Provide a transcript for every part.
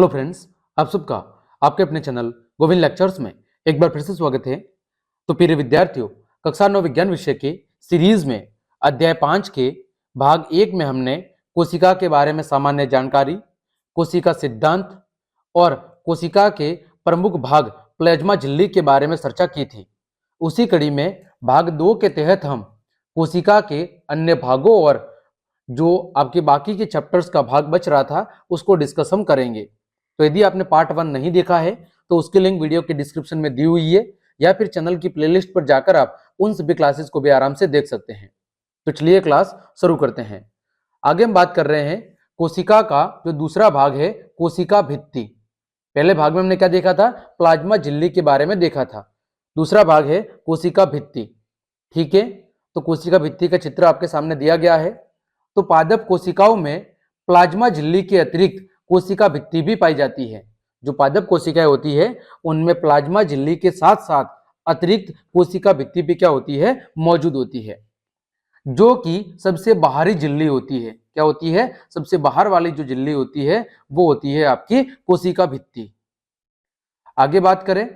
Hello friends, आप सबका आपके अपने चैनल गोविंद लेक्चर्स में एक बार फिर से स्वागत है। तो प्रिय विद्यार्थियों, कक्षा 9 विज्ञान विषय के सीरीज में अध्याय 5 के भाग 1 में हमने कोशिका के बारे में सामान्य जानकारी, कोशिका सिद्धांत और कोशिका के प्रमुख भाग प्लाज्मा झिल्ली के बारे में चर्चा की थी। उसी कड़ी में भाग 2 के तहत हम कोशिका के अन्य भागों और जो आपके बाकी के चैप्टर्स का भाग बच रहा था उसको डिस्कस हम करेंगे। तो यदि आपने पार्ट 1 नहीं देखा है तो उसकी लिंक वीडियो के डिस्क्रिप्शन में दी हुई है, या फिर चैनल की प्लेलिस्ट पर जाकर आप उन सभी क्लासेस को भी आराम से देख सकते हैं। तो चलिए क्लास शुरू करते हैं। आगे हम बात कर रहे हैं कोशिका का जो दूसरा भाग है, कोशिका भित्ति। पहले भाग में हमने क्या देखा था? प्लाज्मा झिल्ली के बारे में देखा था। दूसरा भाग है कोशिका भित्ति। ठीक है, तो कोशिका भित्ति का चित्र आपके सामने दिया गया है। तो पादप कोशिकाओं में प्लाज्मा झिल्ली के अतिरिक्त कोशिका भित्ति भी पाई जाती है। जो पादप कोशिकाएं होती है उनमें प्लाज्मा झिल्ली के साथ साथ अतिरिक्त कोशिका भित्ति भी क्या होती है? मौजूद होती है, जो कि सबसे बाहरी झिल्ली होती है। क्या होती है? सबसे बाहर वाली जो झिल्ली होती है वो होती है आपकी कोशिका भित्ति। आगे बात करें,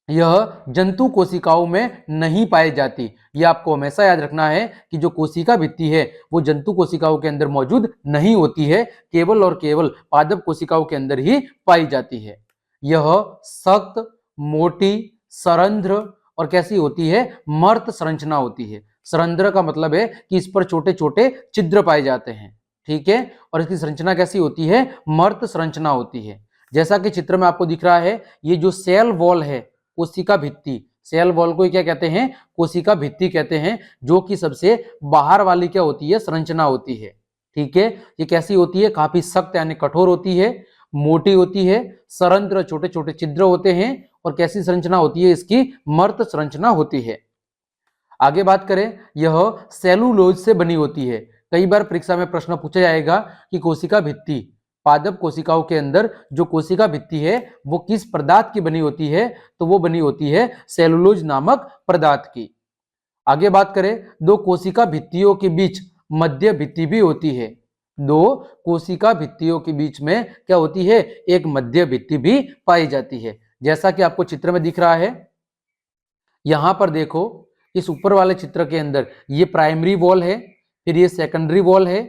यह जंतु कोशिकाओं में नहीं पाई जाती। यह आपको हमेशा याद रखना है कि जो कोशिका भित्ति है वो जंतु कोशिकाओं के अंदर मौजूद नहीं होती है, केवल और केवल पादप कोशिकाओं के अंदर ही पाई जाती है। यह सख्त, मोटी, सरंध्र और कैसी होती है? मर्त संरचना होती है। सरंध्र का मतलब है कि इस पर छोटे छोटे छिद्र पाए जाते हैं। ठीक है, और इसकी संरचना कैसी होती है? मर्त संरचना होती है। जैसा कि चित्र में आपको दिख रहा है, ये जो सेल वॉल है कोशिका भित्ति, सेल वॉल को क्या कहते हैं? कोशिका भित्ति कहते हैं, जो कि सबसे बाहर वाली क्या होती है? संरचना होती है। ठीक है, ये कैसी होती है? काफी सख्त यानी कठोर होती है, मोटी होती है, सरंध्र छोटे छोटे छिद्र होते हैं, और कैसी संरचना होती है? इसकी मर्त संरचना होती है। आगे बात करें, यह सेलुलोज से बनी होती है। कई बार परीक्षा में प्रश्न पूछा जाएगा कि कोशिका भित्ति, पादप कोशिकाओं के अंदर जो कोशिका भित्ति है वो किस पदार्थ की बनी होती है? तो वो बनी होती है सेलुलोज नामक पदार्थ की। आगे बात करें, दो कोशिका भित्तियों के बीच मध्य भित्ति भी होती है। दो कोशिका भित्तियों के बीच में क्या होती है? एक मध्य भित्ति भी पाई जाती है, जैसा कि आपको चित्र में दिख रहा है। यहां पर देखो, इस ऊपर वाले चित्र के अंदर ये प्राइमरी वॉल है, फिर ये सेकेंडरी वॉल है।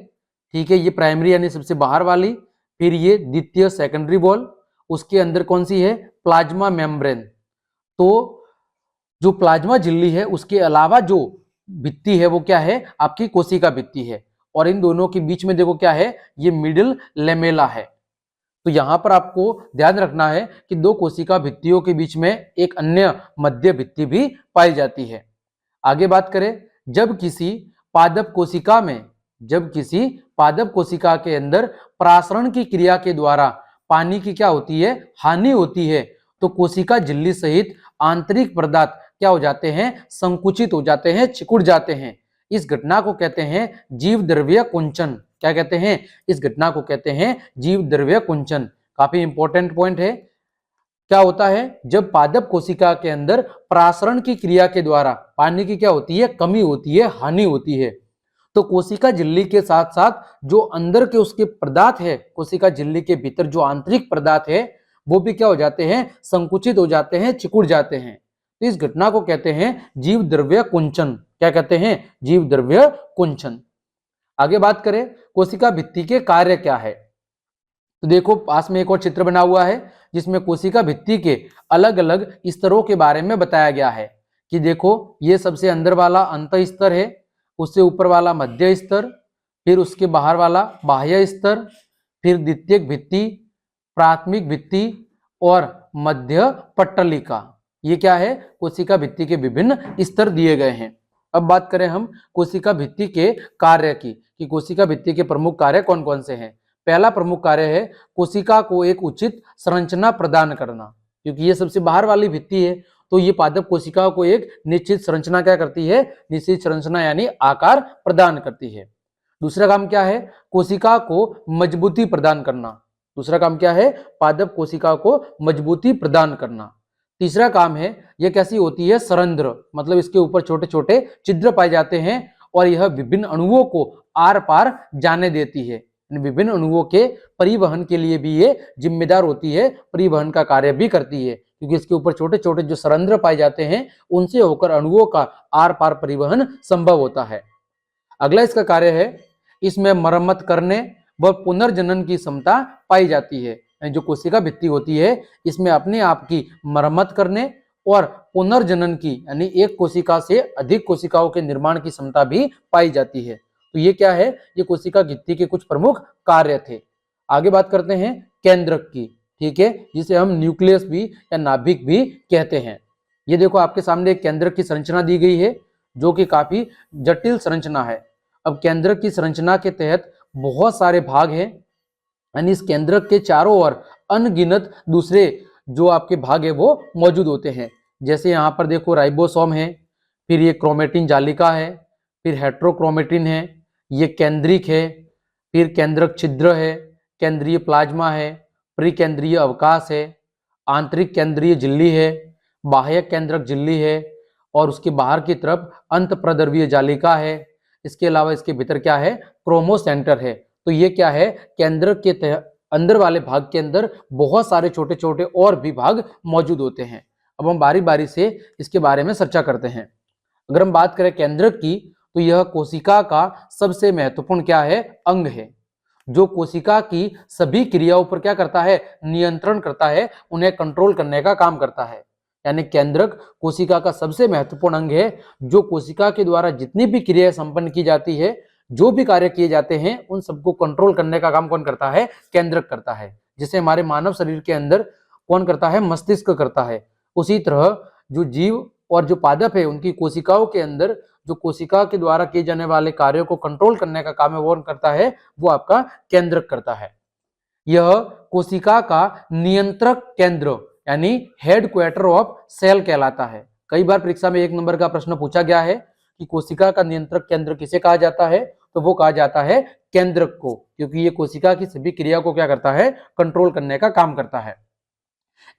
ठीक है, ये प्राइमरी यानी सबसे बाहर वाली, फिर ये द्वितीय सेकेंडरी वॉल, उसके अंदर कौन सी है? Plasma membrane. तो जो प्लाज्मा झिल्ली है उसके अलावा जो भित्ति है वो क्या है? आपकी कोशिका भित्ति है। और इन दोनों के बीच में देखो क्या है? ये मिडिल लेमेला है। तो यहां पर आपको ध्यान रखना है कि दो कोशिका भित्तियों के बीच में एक अन्य मध्य भित्ति भी पाई जाती है। आगे बात करें, जब किसी पादप कोशिका के अंदर प्रासरण की क्रिया के द्वारा पानी की क्या होती है? हानि होती है, तो कोशिका झिल्ली सहित आंतरिक पदार्थ क्या हो जाते हैं? संकुचित हो जाते हैं, सिकुड़ जाते हैं। इस घटना को कहते हैं जीव द्रव्य कुंचन। क्या कहते हैं? इस घटना को कहते हैं जीव द्रव्य कुंचन। काफी इंपॉर्टेंट पॉइंट है। क्या होता है? जब पादप कोशिका के अंदर प्रासरण की क्रिया के द्वारा पानी की क्या होती है? कमी होती है, हानि होती है, तो कोशिका झिल्ली के साथ साथ जो अंदर के उसके पदार्थ है, कोशिका झिल्ली के भीतर जो आंतरिक पदार्थ है वो भी क्या हो जाते हैं? संकुचित हो जाते हैं, सिकुड़ जाते हैं। तो इस घटना को कहते हैं जीव द्रव्य कुंचन। क्या कहते हैं? जीव द्रव्य कुंचन। आगे बात करें, कोशिका भित्ति के कार्य क्या है? तो देखो, पास में एक और चित्र बना हुआ है जिसमें कोशिका भित्ति के अलग अलग स्तरों के बारे में बताया गया है। कि देखो, ये सबसे अंदर वाला अंत स्तर है, उससे ऊपर वाला मध्य स्तर, फिर उसके बाहर वाला बाह्य स्तर, फिर द्वितीयक भित्ति, प्राथमिक भित्ति और मध्य पट्टलिका। ये क्या है? कोशिका भित्ति के विभिन्न स्तर दिए गए हैं। अब बात करें हम कोशिका भित्ति के कार्य की, कि कोशिका भित्ति के प्रमुख कार्य कौन कौन से हैं। पहला प्रमुख कार्य है कोशिका को एक उचित संरचना प्रदान करना, क्योंकि ये सबसे बाहर वाली भित्ति है, तो ये पादप कोशिकाओं को एक निश्चित संरचना क्या करती है? निश्चित संरचना यानी आकार प्रदान करती है। दूसरा काम क्या है? कोशिका को मजबूती प्रदान करना। दूसरा काम क्या है? पादप कोशिका को मजबूती प्रदान करना। तीसरा काम है, यह कैसी होती है? सरंध्र, मतलब इसके ऊपर छोटे छोटे छिद्र पाए जाते हैं और यह विभिन्न अणुओं को आर पार जाने देती है, विभिन्न अणुओं के परिवहन के लिए भी ये जिम्मेदार होती है, परिवहन का कार्य भी करती है, क्योंकि इसके ऊपर छोटे छोटे जो सरंध्र पाए जाते हैं उनसे होकर अणुओं का आर पार परिवहन संभव होता है। अगला इसका कार्य है, इसमें मरम्मत करने व पुनर्जनन की क्षमता पाई जाती है। जो कोशिका भित्ति होती है इसमें अपने आप की मरम्मत करने और पुनर्जनन की यानी एक कोशिका से अधिक कोशिकाओं के निर्माण की क्षमता भी पाई जाती है। तो ये क्या है, ये कोशिका भित्ति के कुछ प्रमुख कार्य थे। आगे बात करते हैं केंद्रक की, ठीक है, जिसे हम न्यूक्लियस भी या नाभिक भी कहते हैं। ये देखो आपके सामने एक केंद्रक की संरचना दी गई है जो कि काफी जटिल संरचना है। अब केंद्रक की संरचना के तहत बहुत सारे भाग हैं, यानी इस केंद्रक के चारों ओर अनगिनत दूसरे जो आपके भाग है वो मौजूद होते हैं। जैसे यहाँ पर देखो राइबोसोम है, फिर ये क्रोमेटिन जालिका है, फिर हेट्रोक्रोमेटिन है, ये केंद्रिक है, फिर केंद्रक छिद्र है, केंद्रीय प्लाज्मा है, परिकेंद्रीय अवकाश है, आंतरिक केंद्रीय झिल्ली है, बाह्य केंद्रक झिल्ली है और उसके बाहर की तरफ अंत प्रद्रव्य जालिका है। इसके अलावा इसके भीतर क्या है, क्रोमोसेंटर है। तो ये क्या है, केंद्रक के अंदर वाले भाग के अंदर बहुत सारे छोटे छोटे और भी भाग मौजूद होते हैं। अब हम बारी बारी से इसके बारे में चर्चा करते हैं। अगर हम बात करें केंद्रक की, तो यह कोशिका का सबसे महत्वपूर्ण क्या है, अंग है, जो कोशिका की सभी क्रियाओं पर क्या करता है, नियंत्रण करता है, उन्हें कंट्रोल करने का काम करता है। यानी केंद्रक कोशिका का सबसे महत्वपूर्ण अंग है, जो कोशिका के द्वारा जितनी भी क्रियाएं संपन्न की जाती है, जो भी कार्य किए जाते हैं, उन सबको कंट्रोल करने का काम कौन करता है, केंद्रक करता है। जैसे हमारे मानव शरीर के अंदर कौन करता है, मस्तिष्क करता है। उसी तरह जो जीव और जो पादप है उनकी कोशिकाओं के अंदर जो कोशिका के द्वारा किए जाने वाले कार्यों को कंट्रोल करने का काम है वो कौन करता है, वो आपका केंद्रक करता है। यह कोशिका का नियंत्रक केंद्र यानी हेड क्वार्टर ऑफ सेल कहलाता है। कई बार परीक्षा में 1 नंबर का प्रश्न पूछा गया है कि कोशिका का नियंत्रक केंद्र किसे कहा जाता है, तो वो कहा जाता है केंद्रक को, क्योंकि ये कोशिका की सभी क्रिया को क्या करता है, कंट्रोल करने का काम करता है।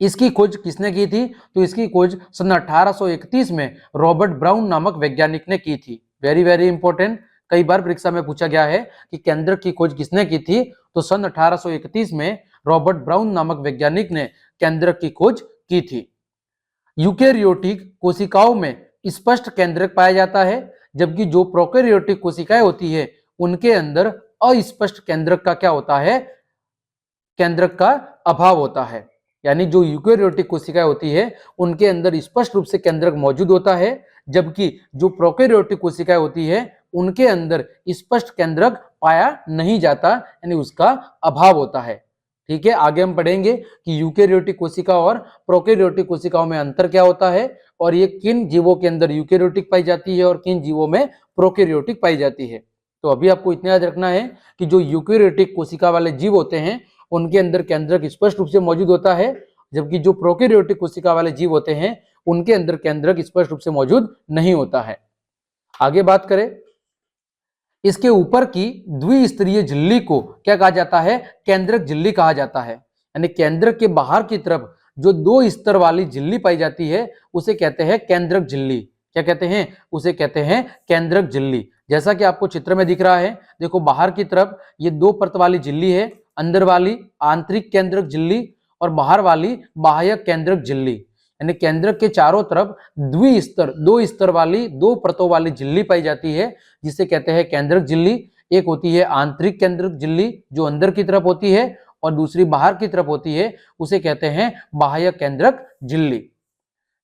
इसकी खोज किसने की थी, तो इसकी खोज सन 1831 में रॉबर्ट ब्राउन नामक वैज्ञानिक ने की थी। वेरी वेरी इंपॉर्टेंट, कई बार परीक्षा में पूछा गया है कि केंद्रक की खोज किसने की थी, तो सन 1831 में रॉबर्ट ब्राउन नामक वैज्ञानिक ने केंद्रक की खोज की थी। यूकेरियोटिक कोशिकाओं में स्पष्ट केंद्रक पाया जाता है, जबकि जो प्रोकैरियोटिक कोशिकाएं होती है उनके अंदर अस्पष्ट केंद्रक का क्या होता है, केंद्रक का अभाव होता है। यानी जो यूकेरियोटिक कोशिकाएं होती है उनके अंदर स्पष्ट रूप से केंद्रक मौजूद होता है, जबकि जो प्रोकैरियोटिक कोशिकाएं होती है उनके अंदर स्पष्ट केंद्रक पाया नहीं जाता, यानी उसका अभाव होता है। ठीक है, आगे हम पढ़ेंगे कि यूकेरियोटिक कोशिका और प्रोकैरियोटिक कोशिकाओं में अंतर क्या होता है और ये किन जीवों के अंदर यूकेरियोटिक पाई जाती है और किन जीवों में प्रोकैरियोटिक पाई जाती है। तो अभी आपको इतना याद रखना है कि जो यूकेरियोटिक कोशिका वाले जीव होते हैं उनके अंदर केंद्रक स्पष्ट रूप से मौजूद होता है, जबकि जो प्रोकैरियोटिक कोशिका वाले जीव होते हैं उनके अंदर केंद्रक स्पष्ट रूप से मौजूद नहीं होता है। आगे बात करें, इसके ऊपर की द्विस्तरीय झिल्ली को क्या कहा जाता है, केंद्रक झिल्ली कहा जाता है। यानी केंद्रक के बाहर की तरफ जो 2 स्तर वाली झिल्ली पाई जाती है उसे कहते हैं केंद्रक झिल्ली। क्या कहते हैं, उसे कहते हैं केंद्रक झिल्ली। जैसा कि आपको चित्र में दिख रहा है, देखो बाहर की तरफ ये 2 परत वाली झिल्ली है, अंदर वाली आंतरिक केंद्रक झिल्ली और बाहर वाली बाह्य केंद्रक झिल्ली। यानी केंद्रक के चारों तरफ द्विस्तर 2 स्तर वाली 2 परतों वाली झिल्ली पाई जाती है, जिसे कहते हैं केंद्रक झिल्ली। एक होती है आंतरिक केंद्रक झिल्ली जो अंदर की तरफ होती है और दूसरी बाहर की तरफ होती है, उसे कहते हैं बाह्य केंद्रक झिल्ली।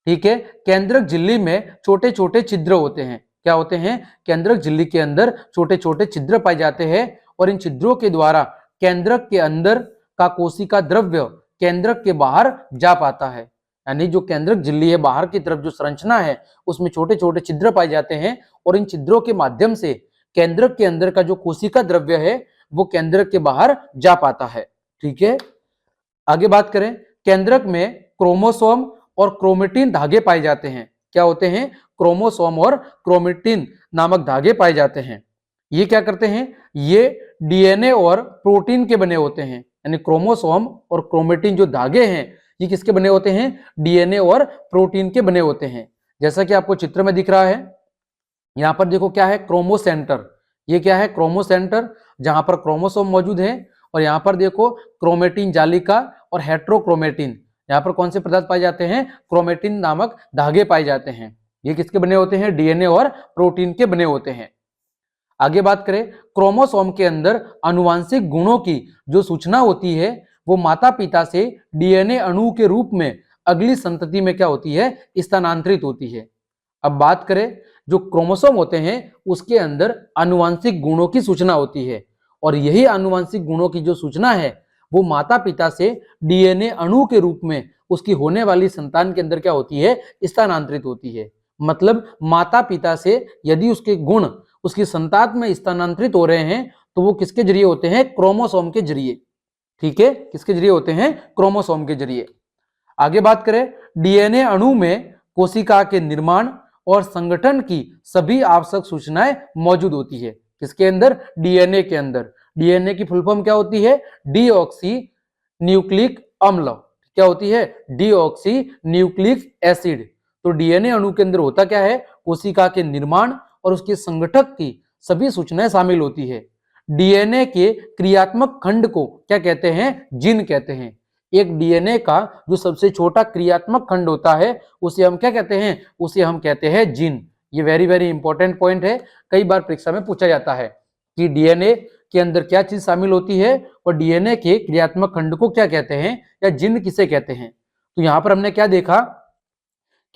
ठीक है, केंद्रक झिल्ली में छोटे छोटे छिद्र होते हैं। क्या होते हैं, केंद्रक झिल्ली के अंदर छोटे छोटे छिद्र पाए जाते हैं और इन छिद्रों के द्वारा केंद्रक के अंदर का कोशिका द्रव्य केंद्रक के बाहर जा पाता है। यानी जो केंद्रक झिल्ली है बाहर की तरफ जो संरचना है उसमें छोटे छोटे छिद्र पाए जाते हैं और इन छिद्रों के माध्यम से केंद्रक के अंदर का जो कोशिका द्रव्य है वो केंद्रक के बाहर जा पाता है। ठीक है, आगे बात करें, केंद्रक में क्रोमोसोम और क्रोमेटिन धागे पाए जाते हैं। क्या होते हैं, क्रोमोसोम और क्रोमेटिन नामक धागे पाए जाते हैं। ये क्या करते हैं, ये डीएनए और प्रोटीन के बने होते हैं। यानी क्रोमोसोम और क्रोमेटिन जो धागे हैं ये किसके बने होते हैं, डीएनए और प्रोटीन के बने होते हैं। जैसा कि आपको चित्र में दिख रहा है, यहां पर देखो क्या है, क्रोमोसेंटर। ये क्या है? क्रोमोसेंटर, जहां पर क्रोमोसोम मौजूद है। और यहाँ पर देखो क्रोमेटिन जालिका और हेट्रोक्रोमेटिन, यहाँ पर कौन से पदार्थ पाए जाते हैं? क्रोमेटिन नामक धागे पाए जाते हैं। ये किसके बने होते हैं? डीएनए और प्रोटीन के बने होते हैं। आगे बात करें, क्रोमोसोम के अंदर आनुवांशिक गुणों की जो सूचना होती है वो माता पिता से डीएनए अणु के रूप में अगली संतति में क्या होती है? स्थानांतरित होती है। अब बात करें, जो क्रोमोसोम होते हैं उसके अंदर आनुवांशिक गुणों की सूचना होती है, और यही आनुवांशिक गुणों की जो सूचना है वो माता पिता से डीएनए अणु के रूप में उसकी होने वाली संतान के अंदर क्या होती है? स्थानांतरित होती है। मतलब माता पिता से यदि उसके गुण उसकी संतान में स्थानांतरित हो रहे हैं तो वो किसके जरिए होते हैं? क्रोमोसोम के जरिए। ठीक है, किसके जरिए होते हैं? क्रोमोसोम के जरिए। आगे बात करें, डीएनए अणु में कोशिका के निर्माण और संगठन की सभी आवश्यक सूचनाएं मौजूद होती है। किसके अंदर? डीएनए के अंदर। डीएनए की फुल फॉर्म क्या होती है? डीऑक्सी न्यूक्लिक अम्ल। क्या होती है? Deoxy nucleic acid. तो डीएनए अणु के अंदर होता क्या है? कोशिका के निर्माण और उसके संगठक की सभी सूचनाएं शामिल होती है। डीएनए के क्रियात्मक खंड को क्या कहते हैं? जीन कहते हैं। एक डीएनए का जो सबसे छोटा क्रियात्मक खंड होता है उसे हम क्या कहते हैं? उसे हम कहते हैं जीन। ये वेरी वेरी इंपॉर्टेंट पॉइंट है, कई बार परीक्षा में पूछा जाता है कि डीएनए के अंदर क्या चीज शामिल होती है और डीएनए के क्रियात्मक खंड को क्या कहते हैं या जीन किसे कहते हैं। तो यहां पर हमने क्या देखा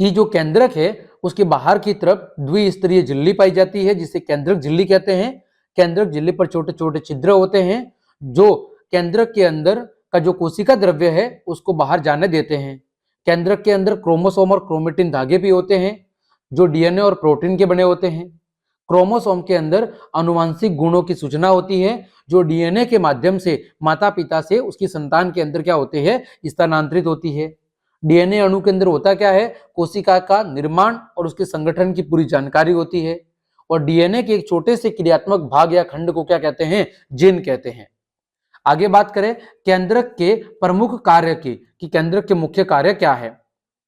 कि जो केंद्रक है उसके बाहर की तरफ द्विस्तरीय झिल्ली पाई जाती है जिसे केंद्रक झिल्ली कहते हैं। केंद्रक झिल्ली पर छोटे छोटे छिद्र होते हैं जो केंद्रक के अंदर का जो कोशिका द्रव्य है उसको बाहर जाने देते हैं। केंद्रक के अंदर क्रोमोसोम और क्रोमेटिन धागे भी होते हैं जो डीएनए और प्रोटीन के बने होते हैं। क्रोमोसोम के अंदर आनुवांशिक गुणों की सूचना होती है जो डीएनए के माध्यम से माता पिता से उसकी संतान के अंदर क्या होते हैं? स्थानांतरित होती है। डीएनए अणु के अंदर होता क्या है? कोशिका का निर्माण और उसके संगठन की पूरी जानकारी होती है। और डीएनए के एक छोटे से क्रियात्मक भाग या खंड को क्या कहते हैं? जीन कहते हैं। आगे बात करें केंद्रक के प्रमुख कार्य की कि केंद्रक के मुख्य कार्य क्या है।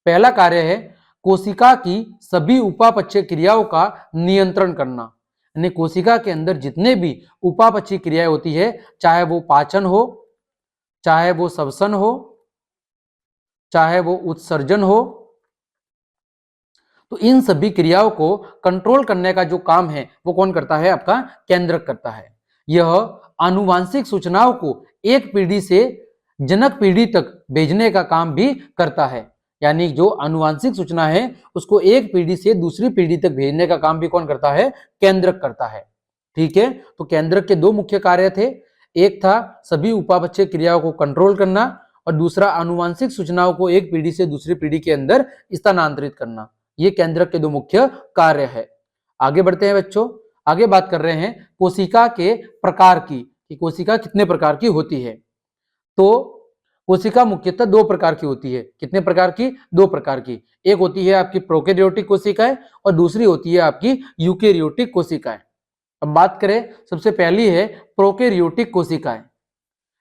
पहला कार्य है कोशिका की सभी उपापचय क्रियाओं का नियंत्रण करना। यानी कोशिका के अंदर जितने भी उपापचय क्रियाएं होती है, चाहे वो पाचन हो, चाहे वो श्वसन हो, चाहे वो उत्सर्जन हो, तो इन सभी क्रियाओं को कंट्रोल करने का जो काम है वो कौन करता है? आपका केंद्रक करता है। यह आनुवांशिक सूचनाओं को एक पीढ़ी से जनक पीढ़ी तक भेजने का काम भी करता है। यानी जो आनुवांशिक सूचना है उसको एक पीढ़ी से दूसरी पीढ़ी तक भेजने का काम भी कौन करता है? केंद्रक करता है। ठीक है, तो केंद्रक के दो मुख्य कार्य थे, एक था सभी उपापचय क्रियाओं को कंट्रोल करना और दूसरा आनुवांशिक सूचनाओं को एक पीढ़ी से दूसरी पीढ़ी के अंदर स्थानांतरित करना। ये केंद्रक के दो मुख्य कार्य है। आगे बढ़ते हैं बच्चों, आगे बात कर रहे हैं कोशिका के प्रकार की कि कोशिका कितने प्रकार की होती है। तो कोशिका मुख्यतः दो प्रकार की होती है। कितने प्रकार की? दो प्रकार की। एक होती है आपकी प्रोकैरियोटिक कोशिकाएं और दूसरी होती है आपकी यूकेरियोटिक कोशिकाएं। अब बात करें, सबसे पहली है प्रोकैरियोटिक कोशिकाएं।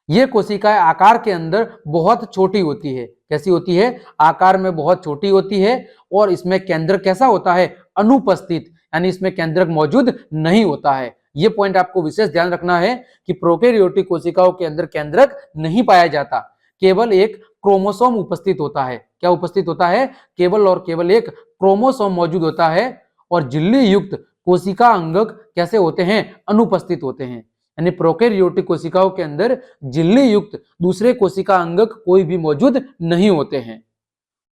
ये कोशिकाएं आकार के अंदर बहुत छोटी होती है। कैसी होती है? आकार में बहुत छोटी होती है और इसमें केंद्रक कैसा होता है? अनुपस्थित, यानी इसमें केंद्रक मौजूद नहीं होता है। ये पॉइंट आपको विशेष ध्यान रखना है कि प्रोकैरियोटिक कोशिकाओं के अंदर केंद्रक नहीं पाया जाता, केवल एक क्रोमोसोम उपस्थित होता है। क्या उपस्थित होता है? केवल और केवल एक क्रोमोसोम मौजूद होता है और झिल्ली युक्त कोशिका अंगक कैसे होते हैं? अनुपस्थित होते हैं। यानी प्रोकैरियोटिक कोशिकाओं के अंदर झिल्ली युक्त दूसरे कोशिका अंगक कोई भी मौजूद नहीं होते हैं।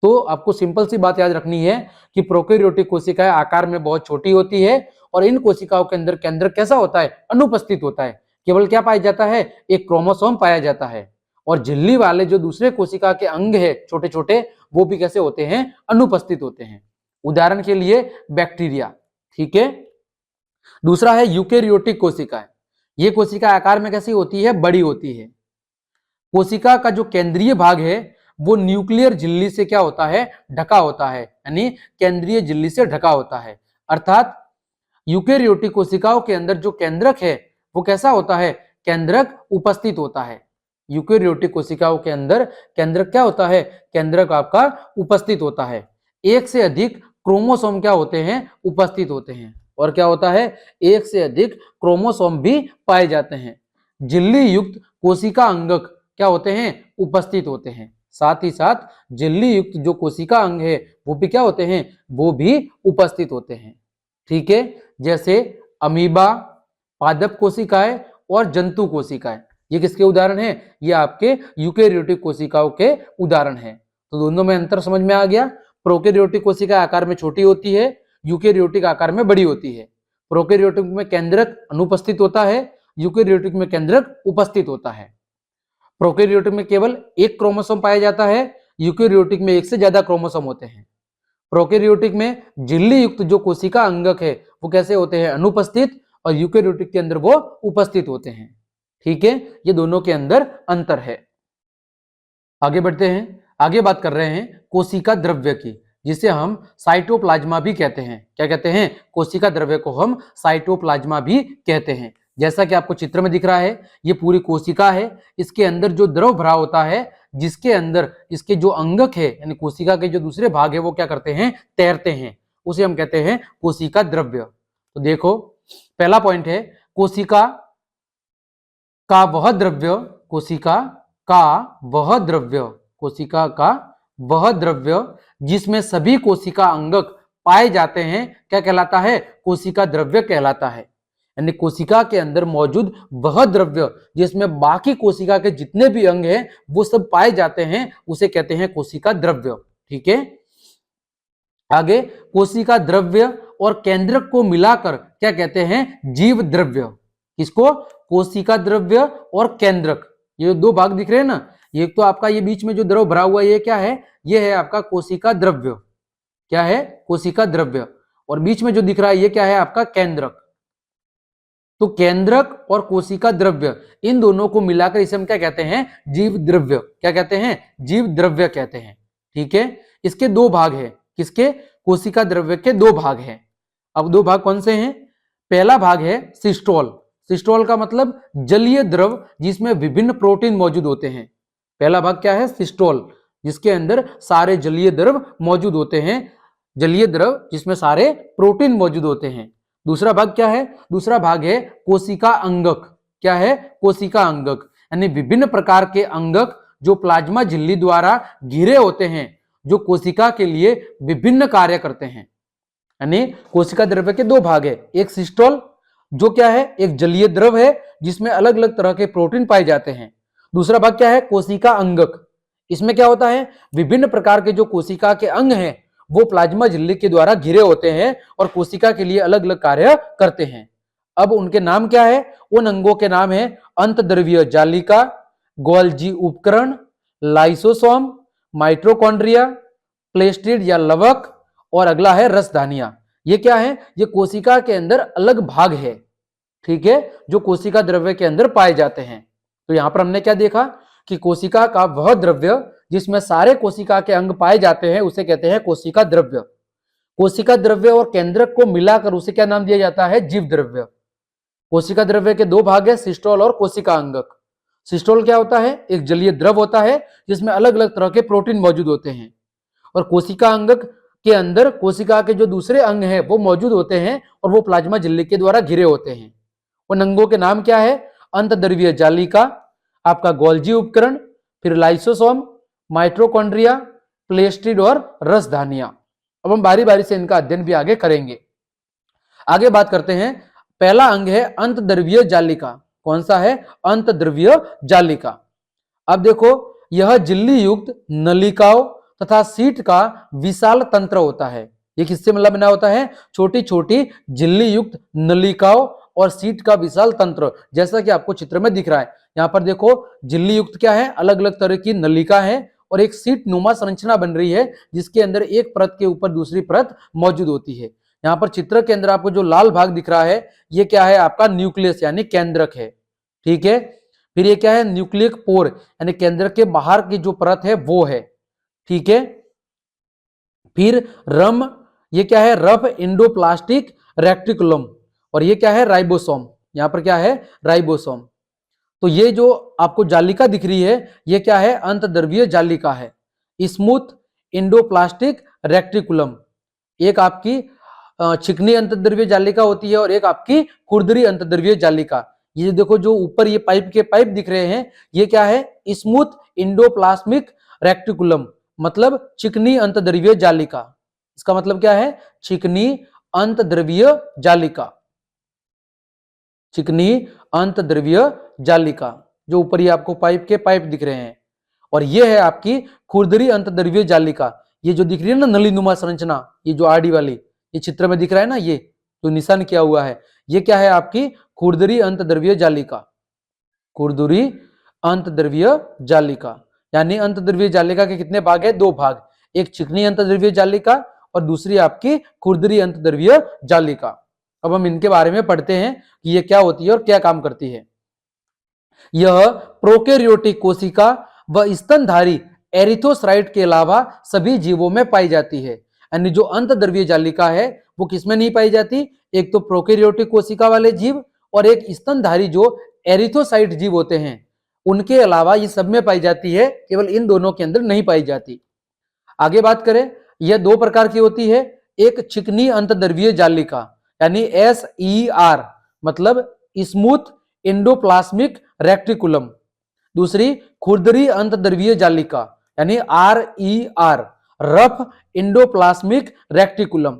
तो आपको सिंपल सी बात याद रखनी है कि प्रोकैरियोटिक कोशिकाएं आकार में बहुत छोटी होती है और इन कोशिकाओं के अंदर केंद्रक कैसा होता है? अनुपस्थित होता है। केवल क्या पाया जाता है? एक क्रोमोसोम पाया जाता है। और झिल्ली वाले जो दूसरे कोशिका के अंग है छोटे छोटे, वो भी कैसे होते हैं? अनुपस्थित होते हैं। उदाहरण के लिए बैक्टीरिया। ठीक है, दूसरा है यूकेरियोटिक कोशिकाएं। ये कोशिका आकार में कैसी होती है? बड़ी होती है। कोशिका का जो केंद्रीय भाग है वो न्यूक्लियर झिल्ली से क्या होता है? ढका होता है, यानी केंद्रीय झिल्ली से ढका होता है। अर्थात यूकेरियोटिक कोशिकाओं के अंदर जो केंद्रक है वो कैसा होता है? केंद्रक उपस्थित होता है। यूकेरियोटिक कोशिकाओं के अंदर केंद्रक क्या होता है? केंद्रक आपका उपस्थित होता है। एक से अधिक क्रोमोसोम क्या होते हैं? उपस्थित होते हैं। और क्या होता है, एक से अधिक क्रोमोसोम भी पाए जाते हैं। झिल्ली युक्त कोशिका अंगक क्या होते हैं, उपस्थित होते हैं। साथ ही साथ झिल्ली युक्त जो कोशिका अंग है वो भी क्या होते हैं, वो भी उपस्थित होते हैं। ठीक है, जैसे अमीबा, पादप कोशिकाएं और जंतु कोशिकाएं, ये किसके उदाहरण हैं, ये आपके यूकेरियोटिक कोशिकाओं के उदाहरण हैं। तो दोनों में अंतर समझ में आ गया। प्रोकैरियोटिक कोशिका आकार में छोटी होती है, यूकेरियोटिक आकार में बड़ी होती है। प्रोकैरियोटिक में केंद्रक अनुपस्थित होता है, यूकेरियोटिक में केंद्रक उपस्थित होता है। प्रोकैरियोटिक में केवल एक क्रोमोसोम पाया जाता है, यूकेरियोटिक में एक से ज्यादा क्रोमोसोम होते हैं। प्रोकैरियोटिक में झिल्ली युक्त जो कोशिका अंगक है वो कैसे होते हैं, अनुपस्थित, और यूकेरियोटिक के अंदर वो उपस्थित होते हैं। ठीक है, ये दोनों के अंदर अंतर है। आगे बढ़ते हैं, आगे बात कर रहे हैं कोशिका द्रव्य की, जिसे हम साइटोप्लाज्मा भी कहते हैं। क्या कहते हैं, कोशिका द्रव्य को हम साइटोप्लाज्मा भी कहते हैं। जैसा कि आपको चित्र में दिख रहा है, ये पूरी कोशिका है, इसके अंदर जो द्रव भरा होता है, जिसके अंदर इसके जो अंगक है यानी कोशिका के जो दूसरे भाग है वो क्या करते हैं, तैरते हैं, उसे हम कहते हैं कोशिका द्रव्य। तो देखो, पहला पॉइंट है कोशिका का वह द्रव्य, कोशिका का वह द्रव्य, कोशिका का वह द्रव्य जिसमें सभी कोशिका अंगक पाए जाते हैं, क्या कहलाता है, कोशिका द्रव्य कहलाता है। यानी कोशिका के अंदर मौजूद वह द्रव्य जिसमें बाकी कोशिका के जितने भी अंग हैं वो सब पाए जाते हैं, उसे कहते हैं कोशिका द्रव्य। ठीक है, आगे कोशिका द्रव्य और केंद्रक को मिलाकर क्या कहते हैं, जीव द्रव्य। किसको, कोशिका द्रव्य और केंद्रक, ये दो भाग दिख रहे हैं ना, ये तो आपका ये बीच में जो द्रव भरा हुआ है ये क्या है, ये है आपका कोशिका द्रव्य। क्या है, कोशिका द्रव्य। और बीच में जो दिख रहा है ये क्या है, आपका केंद्रक। तो केंद्रक और कोशिका द्रव्य, इन दोनों को मिलाकर इसे हम क्या कहते हैं, जीव द्रव्य। क्या कहते हैं, जीव द्रव्य कहते हैं। ठीक है, इसके दो भाग है, किसके, कोशिका द्रव्य के दो भाग हैं। अब दो भाग कौन से हैं, पहला भाग है सिस्टोल। सिस्टोल का मतलब जलीय द्रव जिसमें विभिन्न प्रोटीन मौजूद होते हैं। पहला भाग क्या है, सिस्टोल, जिसके अंदर सारे जलीय द्रव मौजूद होते हैं, जलीय द्रव जिसमें सारे प्रोटीन मौजूद होते हैं। दूसरा भाग क्या है, दूसरा भाग है कोशिका अंगक। क्या है, कोशिका अंगक, यानी विभिन्न प्रकार के अंगक जो प्लाज्मा झिल्ली द्वारा घिरे होते हैं, जो कोशिका के लिए विभिन्न कार्य करते हैं। यानी कोशिका द्रव्य के दो भाग है, एक सिस्टोल जो क्या है, एक जलीय द्रव है जिसमें अलग अलग तरह के प्रोटीन पाए जाते हैं। दूसरा भाग क्या है, कोशिका अंगक, इसमें क्या होता है, विभिन्न प्रकार के जो कोशिका के अंग हैं वो प्लाज्मा झिल्ली के द्वारा घिरे होते हैं और कोशिका के लिए अलग अलग कार्य करते हैं। अब उनके नाम क्या है, उन अंगों के नाम है अंतद्रव्यीय जालिका, गोल्जी उपकरण, लाइसोसोम, माइटोकॉन्ड्रिया, प्लेस्टिड या लवक, और अगला है रसधानियां। ये क्या है, ये कोशिका के अंदर अलग भाग है। ठीक है, जो कोशिका द्रव्य के अंदर पाए जाते हैं। तो यहां पर हमने क्या देखा कि कोशिका का वह द्रव्य जिसमें सारे कोशिका के अंग पाए जाते हैं उसे कहते हैं कोशिका द्रव्य। कोशिका द्रव्य और केंद्रक को मिलाकर उसे क्या नाम दिया जाता है, जीव द्रव्य। कोशिका द्रव्य के दो भाग है, सिस्टोल और कोशिका अंगक। सिस्टोल क्या होता है, एक जलीय द्रव होता है जिसमें अलग अलग तरह के प्रोटीन मौजूद होते हैं। और कोशिका अंगक के अंदर कोशिका के जो दूसरे अंग हैं वो मौजूद होते हैं और वो प्लाज्मा झिल्ली के द्वारा घिरे होते हैं। उन अंगों के नाम क्या है, अंतद्रव्यीय जालिका, आपका गोल्जी उपकरण, फिर लाइसोसोम, माइटोकॉन्ड्रिया, प्लेस्टिड और रसधानियां। अब हम बारी बारी से इनका अध्ययन भी आगे करेंगे। आगे बात करते हैं, पहला अंग है अंतद्रव्यीय जालिका। कौन सा है, अंतद्रव्यीय जालिका। अब देखो, यह झिल्ली युक्त नलिकाओं तथा सीट का विशाल तंत्र होता है। ये किससे मतलब बना होता है, छोटी छोटी झिल्ली युक्त नलिकाओं और सीट का विशाल तंत्र, जैसा कि आपको चित्र में दिख रहा है। यहाँ पर देखो, झिल्ली युक्त क्या है, अलग अलग तरह की नलिका है और एक सीट नुमा संरचना बन रही है जिसके अंदर एक परत के ऊपर दूसरी परत मौजूद होती है। यहाँ पर चित्र के अंदर आपको जो लाल भाग दिख रहा है ये क्या है, आपका न्यूक्लियस यानी केंद्रक है। ठीक है, फिर ये क्या है, न्यूक्लियक पोर यानी केंद्रक के बाहर की जो परत है वो है। ठीक है, फिर रम, ये क्या है, रफ इंडोप्लास्टिक रेक्टिकुलम, और ये क्या है, राइबोसोम। यहां पर क्या है, राइबोसोम। तो ये जो आपको जालिका दिख रही है ये क्या है, अंतद्रव्यीय जालिका है। स्मूथ इंडोप्लास्टिक रेक्टिकुलम एक आपकी चिकनी अंतर्द्रव्य जालिका होती है और एक आपकी खुरदरी अंतर्द्रव्य जालिका। ये देखो जो ऊपर ये पाइप दिख रहे हैं, ये क्या है? स्मूथ इंडोप्लाज्मिक रेक्टिकुलम, मतलब चिकनी अंतर्द्रव्य जालिका। इसका मतलब क्या है? चिकनी अंतर्द्रव्य जालिका, चिकनी अंतर्द्रव्य जालिका। जो ऊपर ये आपको पाइप दिख रहे हैं, और ये है आपकी खुरदरी अंतर्द्रव्य जालिका। ये जो दिख रही है ना नलीनुमा संरचना, ये जो आड़ी वाली, ये चित्र में दिख रहा है ना, ये जो निशान किया हुआ है, ये क्या है? आपकी खुरदरी अंतर्द्रव्य जालिका, खुरदरी अंतर्द्रव्य जालिका। यानी अंतर्द्रव्य जालिका के कितने भाग है? 2 भाग, एक चिकनी अंतर्द्रव्य जालिका और दूसरी आपकी खुरदरी अंतर्द्रव्य जालिका। अब हम इनके बारे में पढ़ते हैं कि ये क्या होती है और क्या काम करती है। यह प्रोकैरियोटिक कोशिका व स्तनधारी एरिथ्रोसाइट के अलावा सभी जीवों में पाई जाती है। यानी जो अंतर्द्रव्य जालिका है वो किसमें नहीं पाई जाती? एक तो प्रोकैरियोटिक कोशिका वाले जीव और एक स्तनधारी जो एरिथ्रोसाइट जीव होते हैं, उनके अलावा ये सब में पाई जाती है, केवल इन दोनों के अंदर नहीं पाई जाती। आगे बात करें, यह 2 प्रकार की होती है। एक चिकनी अंतर्द्रव्य जालिका यानी SER, मतलब स्मूथ इंडोप्लाज्मिक रेक्टिकुलम। दूसरी खुरदरी अंतर्द्रव्य जालिका यानी RER, रफ इंडोप्लाज्मिक रेक्टिकुलम।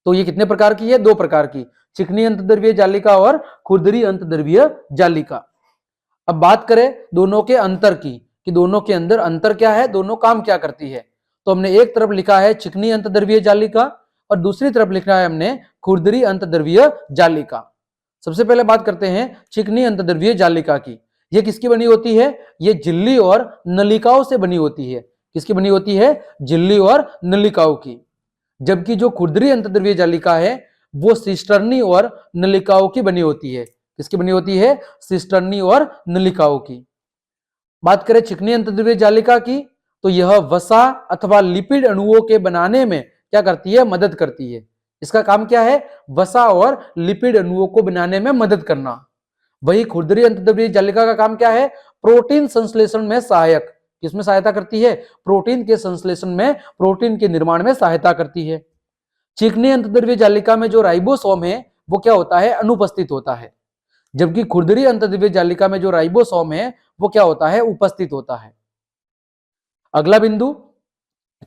तो ये कितने प्रकार की है? 2 प्रकार की, चिकनी अंतर्द्रव्य जालिका और खुरदरी अंतर्द्रव्य जालिका। अब बात करें दोनों के अंतर की, कि दोनों के अंदर अंतर क्या है, दोनों काम क्या करती है। तो हमने एक तरफ लिखा है चिकनी अंतर्द्रव्य जालिका और दूसरी तरफ लिखा है हमने खुरदरी अंतर्द्रव्य जालिका। सबसे पहले बात करते हैं चिकनी अंतर्द्रव्य जालिका की। ये किसकी बनी होती है? ये झिल्ली और नलिकाओं से बनी होती है। किसकी बनी होती है? झिल्ली और नलिकाओं की। जबकि जो खुरदरी अंतर्द्रव्य जालिका है वो सिस्टर्नी और नलिकाओं की बनी होती है। किसकी बनी होती है? सिस्टर्नी और नलिकाओं की। बात करें चिकनी अंतर्द्रव्य जालिका की, तो यह वसा अथवा लिपिड अणुओं के बनाने में क्या करती है? मदद करती है। इसका काम क्या है? वसा और लिपिड अणुओं को बनाने में मदद करना। वही खुरदरी अंतर्द्रव्य जालिका का काम क्या है? प्रोटीन संश्लेषण में सहायक। किसमें सहायता करती है? प्रोटीन के संश्लेषण में, प्रोटीन के निर्माण में सहायता करती है। चिकनी अंतर्द्रव्य जालिका में जो राइबोसोम है वो क्या होता है? अनुपस्थित होता है। जबकि खुरदरी अंतर्द्रव्य जालिका में जो राइबोसोम है वो क्या होता है? उपस्थित होता है। अगला बिंदु,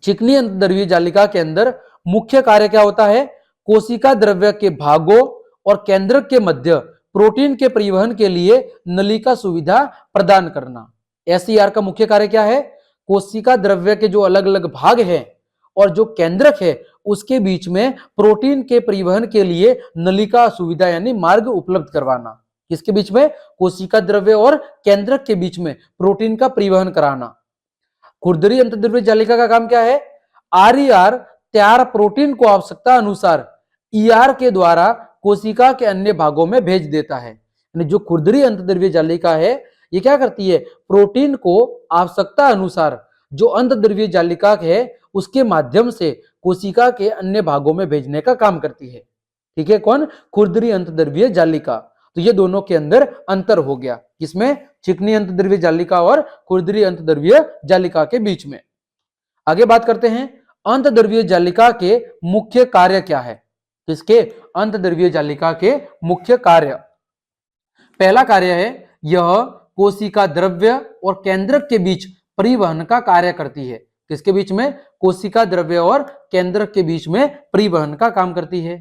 चिकनी अंतर्द्रव्य जालिका के अंदर मुख्य कार्य क्या होता है? कोशिका द्रव्य के भागों और केंद्रक के मध्य प्रोटीन के परिवहन के लिए नलिका सुविधा प्रदान करना। SER का मुख्य कार्य क्या है? कोशिका द्रव्य के जो अलग अलग भाग हैं और जो केंद्रक है उसके बीच में प्रोटीन के परिवहन के लिए नलिका सुविधा यानी मार्ग उपलब्ध करवाना। किसके बीच में? कोशिका द्रव्य और केंद्रक के बीच में प्रोटीन का परिवहन कराना। खुरदरी अंतर्द्रव्य जालिका का काम क्या है? RER तैयार प्रोटीन को आवश्यकता अनुसार ER के द्वारा कोशिका के अन्य भागों में भेज देता है। यानी जो खुरदरी अंतर्द्रव्य जालिका है ये क्या करती है? प्रोटीन को आवश्यकता अनुसार जो अंतर्द्रव्य जालिका है उसके माध्यम से कोशिका के अन्य भागों में भेजने का काम करती है। ठीक है, कौन? खुरदरी अंतर्द्रव्य जालिका। तो ये दोनों के अंदर अंतर हो गया। किसमें? चिकनी अंतर्द्रव्य जालिका और खुरदरी अंतर्द्रव्य जालिका के बीच में। आगे बात करते हैं अंतर्द्रव्य जालिका के मुख्य कार्य क्या है। किसके? अंतर्द्रव्य जालिका के मुख्य कार्य। पहला कार्य है यह कोशिका द्रव्य और केंद्रक के बीच परिवहन का कार्य करती है। किसके बीच में? कोशिका द्रव्य और केंद्रक के बीच में परिवहन का काम करती है।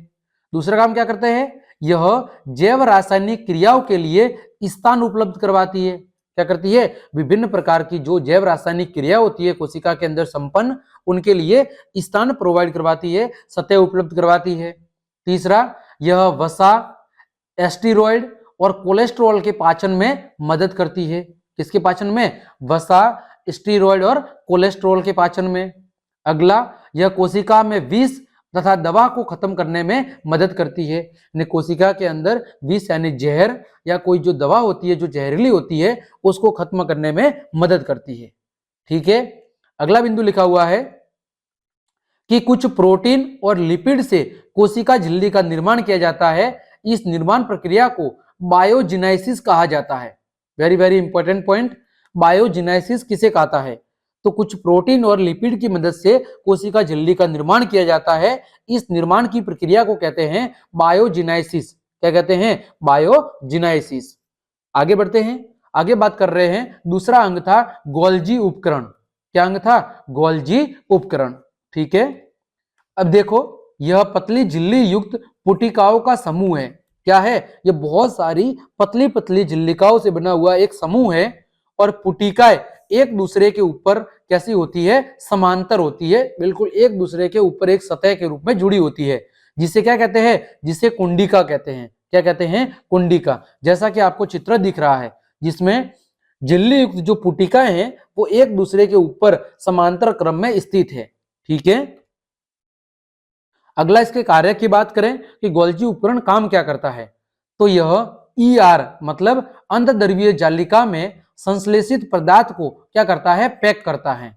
दूसरा काम क्या करते हैं? यह जैव रासायनिक क्रियाओं के लिए स्थान उपलब्ध करवाती है। क्या करती है? विभिन्न प्रकार की जो जैव रासायनिक क्रिया होती है कोशिका के अंदर संपन्न, उनके लिए स्थान प्रोवाइड करवाती है, सतह उपलब्ध करवाती है। तीसरा, यह वसा, एस्टेरॉयड और कोलेस्ट्रॉल के पाचन में मदद करती है। किसके पाचन में? वसा, स्टेरॉयड और कोलेस्ट्रॉल के पाचन में। अगला, यह कोशिका में विष तथा दवा को खत्म करने में मदद करती है। कोशिका के अंदर विष यानी जहर या कोई जो दवा होती है जो जहरीली होती है उसको खत्म करने में मदद करती है। ठीक है, अगला बिंदु लिखा हुआ है कि कुछ प्रोटीन और लिपिड से कोशिका झिल्ली का निर्माण किया जाता है। इस निर्माण प्रक्रिया को बायोजिनाइसिस कहा जाता है। वेरी वेरी इंपॉर्टेंट पॉइंट, बायोजिनाइसिस किसे कहता है? तो कुछ प्रोटीन और लिपिड की मदद से कोशिका झिल्ली का निर्माण किया जाता है। इस निर्माण की प्रक्रिया को कहते हैं बायोजिनाइसिस। क्या कहते हैं? बायोजिनाइसिस। आगे बढ़ते हैं। आगे बात कर रहे हैं, दूसरा अंग था गोल्जी उपकरण। क्या अंग था? गोल्जी उपकरण। ठीक है, अब देखो, यह पतली झिल्ली युक्त पुटिकाओं का समूह है। क्या है? यह बहुत सारी पतली पतली झिल्लिकाओं से बना हुआ एक समूह है। और पुटिकाएं एक दूसरे के ऊपर कैसी होती है? समांतर होती है, बिल्कुल एक दूसरे के ऊपर एक सतह के रूप में जुड़ी होती है, जिसे क्या कहते हैं? जिसे कुंडिका कहते हैं। क्या कहते हैं? कुंडिका। जैसा कि आपको चित्र दिख रहा है, जिसमें झिल्ली युक्त जो पुटिकाएं हैं वो एक दूसरे के ऊपर समांतर क्रम में स्थित है। ठीक है, अगला इसके कार्य की बात करें कि गोल्जी उपकरण काम क्या करता है, तो यह ईआर मतलब अंतर्द्रव्यीय जालिका में संश्लेषित पदार्थ को क्या करता है? पैक करता है।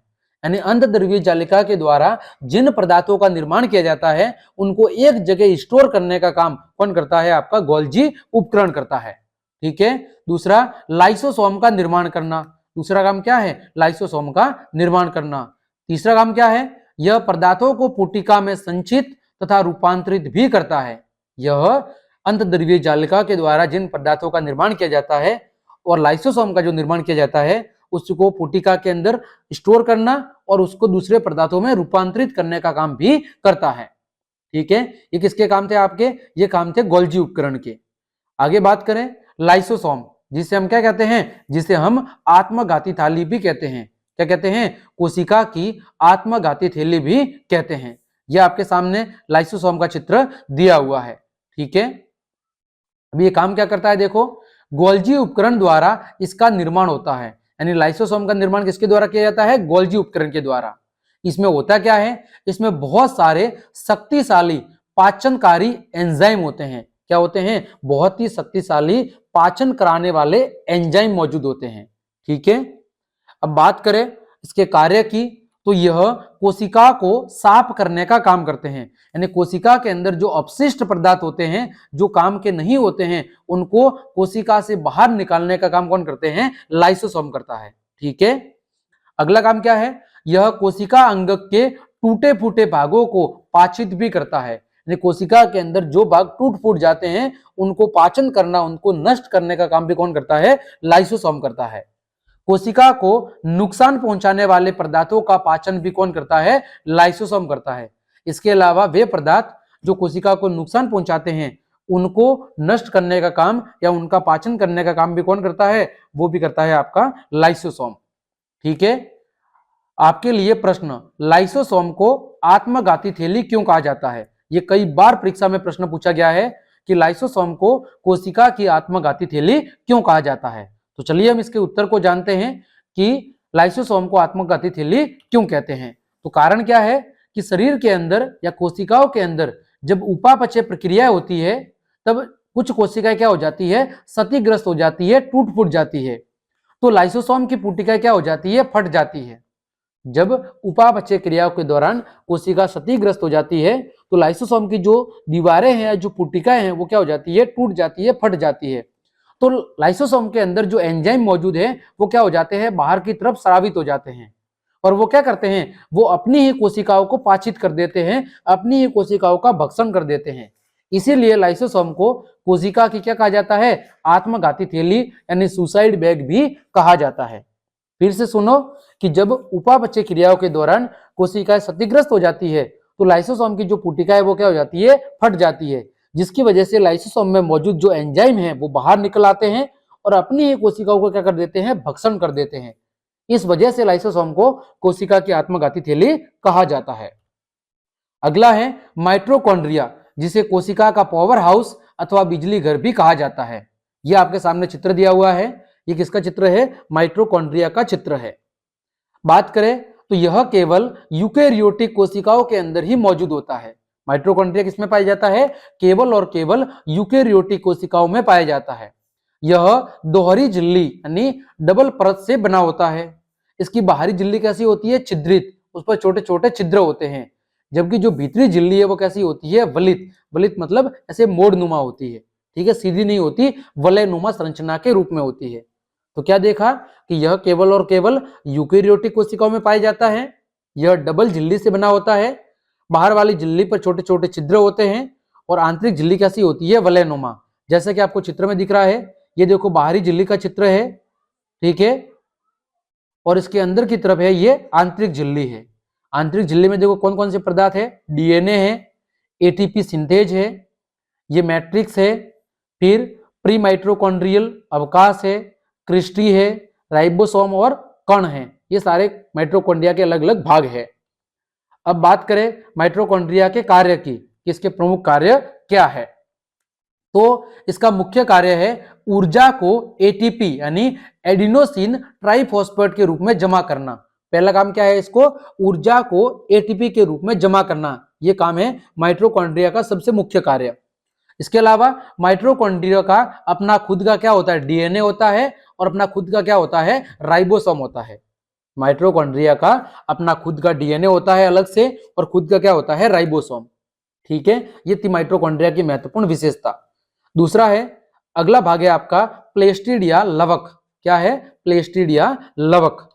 यानी अंतर्द्रव्यीय जालिका के द्वारा जिन पदार्थों का निर्माण किया जाता है उनको एक जगह स्टोर करने का काम कौन करता है? आपका गोल्जी उपकरण करता है। ठीक है, दूसरा लाइसोसोम का निर्माण करना। दूसरा काम क्या है? लाइसोसोम का निर्माण करना। तीसरा काम क्या है? यह पदार्थों को पुटिका में संचित तथा रूपांतरित भी करता है। यह अंतर्द्रव्यीय जालिका के द्वारा जिन पदार्थों का निर्माण किया जाता है और लाइसोसोम का जो निर्माण किया जाता है उसको पुटिका के अंदर स्टोर करना और उसको दूसरे पदार्थों में रूपांतरित करने का काम भी करता है। ठीक है, ये किसके काम थे आपके? ये काम थे गोल्जी उपकरण के। आगे बात करें लाइसोसोम, जिसे हम क्या कहते हैं? जिसे हम आत्मघाती थाली भी कहते हैं। क्या कहते हैं? कोशिका की आत्मघाती थैली भी कहते हैं। यह आपके सामने लाइसोसोम का चित्र दिया हुआ है। ठीक है, अब ये काम क्या करता है? देखो, गोल्जी उपकरण द्वारा इसका निर्माण होता है। यानी लाइसोसोम का निर्माण किसके द्वारा किया जाता है? गोल्जी उपकरण के द्वारा। इसमें होता क्या है? इसमें बहुत सारे शक्तिशाली पाचनकारी एंजाइम होते हैं। क्या होते हैं? बहुत ही शक्तिशाली पाचन कराने वाले एंजाइम मौजूद होते हैं। ठीक है, अब बात करें इसके कार्य की, तो यह कोशिका को साफ करने का काम करते हैं। यानी कोशिका के अंदर जो अपशिष्ट पदार्थ होते हैं, जो काम के नहीं होते हैं, उनको कोशिका से बाहर निकालने का काम कौन करते हैं? लाइसोसोम करता है। ठीक है, अगला काम क्या है? यह कोशिका अंग के टूटे फूटे भागों को पाचित भी करता है। यानी कोशिका के अंदर जो भाग टूट फूट जाते हैं उनको पाचन करना, उनको नष्ट करने का काम भी कौन करता है? लाइसोसोम करता है। कोशिका को नुकसान पहुंचाने वाले पदार्थों का पाचन भी कौन करता है? लाइसोसोम करता है। इसके अलावा वे पदार्थ जो कोशिका को नुकसान पहुंचाते हैं उनको नष्ट करने का काम या उनका पाचन करने का काम भी कौन करता है? वो भी करता है आपका लाइसोसोम। ठीक है, आपके लिए प्रश्न, लाइसोसोम को आत्मघाती थैली क्यों कहा जाता है? ये कई बार परीक्षा में प्रश्न पूछा गया है कि लाइसोसोम को कोशिका की आत्मघाती थैली क्यों कहा जाता है। तो चलिए हम इसके उत्तर को जानते हैं कि लाइसोसोम को आत्मघाती थैली क्यों कहते हैं। तो कारण क्या है कि शरीर के अंदर या कोशिकाओं के अंदर जब उपापचय प्रक्रिया होती है तब कुछ कोशिकाएं क्या हो जाती है? क्षतिग्रस्त हो जाती है, टूट फूट जाती है। तो लाइसोसोम की पुटिका क्या हो जाती है? फट जाती है। जब उपापचय क्रियाओं के दौरान कोशिका क्षतिग्रस्त हो जाती है तो लाइसोसोम की जो दीवारें हैं, जो पुटिकाएं हैं, वो क्या हो जाती है? टूट जाती है, फट जाती है। तो लाइसोसोम के अंदर जो एंजाइम मौजूद है वो क्या हो जाते हैं? बाहर की तरफ स्रावित हो जाते हैं और वो क्या करते हैं? वो अपनी ही कोशिकाओं को पाचित कर देते हैं, अपनी ही कोशिकाओं का भक्षण कर देते हैं। इसीलिए लाइसोसोम को कोशिका की क्या कहा जाता है? आत्मघाती थैली यानी सुसाइड बैग भी कहा जाता है। फिर से सुनो कि जब उपापचय क्रियाओं के दौरान कोशिकाएं क्षतिग्रस्त हो जाती है तो लाइसोसोम की जो पुटिका है वो क्या हो जाती है? फट जाती है, जिसकी वजह से लाइसोसोम में मौजूद जो एंजाइम है वो बाहर निकल आते हैं और अपनी ही कोशिकाओं को क्या कर देते हैं? भक्षण कर देते हैं। इस वजह से लाइसोसोम को कोशिका की आत्मघाती थैली कहा जाता है। अगला है माइटोकॉन्ड्रिया, जिसे कोशिका का पावर हाउस अथवा बिजली घर भी कहा जाता है। यह आपके सामने चित्र दिया हुआ है। ये किसका चित्र है? माइटोकॉन्ड्रिया का चित्र है। बात करें तो यह केवल यूकेरियोटिक कोशिकाओं के अंदर ही मौजूद होता है। माइटोकॉन्ड्रिया किसमें पाया जाता है? केवल और केवल यूकेरियोटिक कोशिकाओं में पाया जाता है। यह दोहरी झिल्ली यानी डबल परत से बना होता है। इसकी बाहरी झिल्ली कैसी होती है? छिद्रित, उस पर छोटे छोटे छिद्र होते हैं। जबकि जो भीतरी झिल्ली है वो कैसी होती है? वलित। वलित मतलब ऐसे मोड़ नुमा होती है। ठीक है, सीधी नहीं होती, वलय नुमा संरचना के रूप में होती है। तो क्या देखा कि यह केवल और केवल यूकेरियोटिक कोशिकाओं में पाया जाता है। यह डबल झिल्ली से बना होता है। बाहर वाली झिल्ली पर छोटे छोटे छिद्र होते हैं और आंतरिक झिल्ली कैसी होती है, वलयनुमा। जैसे कि आपको चित्र में दिख रहा है, ये देखो बाहरी झिल्ली का चित्र है, ठीक है, और इसके अंदर की तरफ है ये आंतरिक झिल्ली है। आंतरिक झिल्ली में देखो कौन कौन से पदार्थ है, डीएनए है, एटीपी सिंथेज है, ये मैट्रिक्स है, फिर प्री माइटोकॉन्ड्रियल अवकाश है, क्रिस्टी है, राइबोसोम और कण है। ये सारे माइटोकॉन्ड्रिया के अलग अलग भाग है। अब बात करें माइटोकॉन्ड्रिया के कार्य की, इसके प्रमुख कार्य क्या है। तो इसका मुख्य कार्य है ऊर्जा को एटीपी यानी एडिनोसिन ट्राइफॉस्फेट के रूप में जमा करना। पहला काम क्या है, इसको ऊर्जा को एटीपी के रूप में जमा करना। यह काम है माइटोकॉन्ड्रिया का सबसे मुख्य कार्य। इसके अलावा माइटोकॉन्ड्रिया का अपना खुद का क्या होता है, डीएनए होता है, और अपना खुद का क्या होता है, राइबोसोम होता है। माइटोकॉन्ड्रिया का अपना खुद का डीएनए होता है अलग से, और खुद का क्या होता है, राइबोसोम। ठीक है, ये थी माइटोकॉन्ड्रिया की महत्वपूर्ण विशेषता। दूसरा है, अगला भाग है आपका प्लेस्टिडिया लवक। क्या है, प्लेस्टिडिया लवक।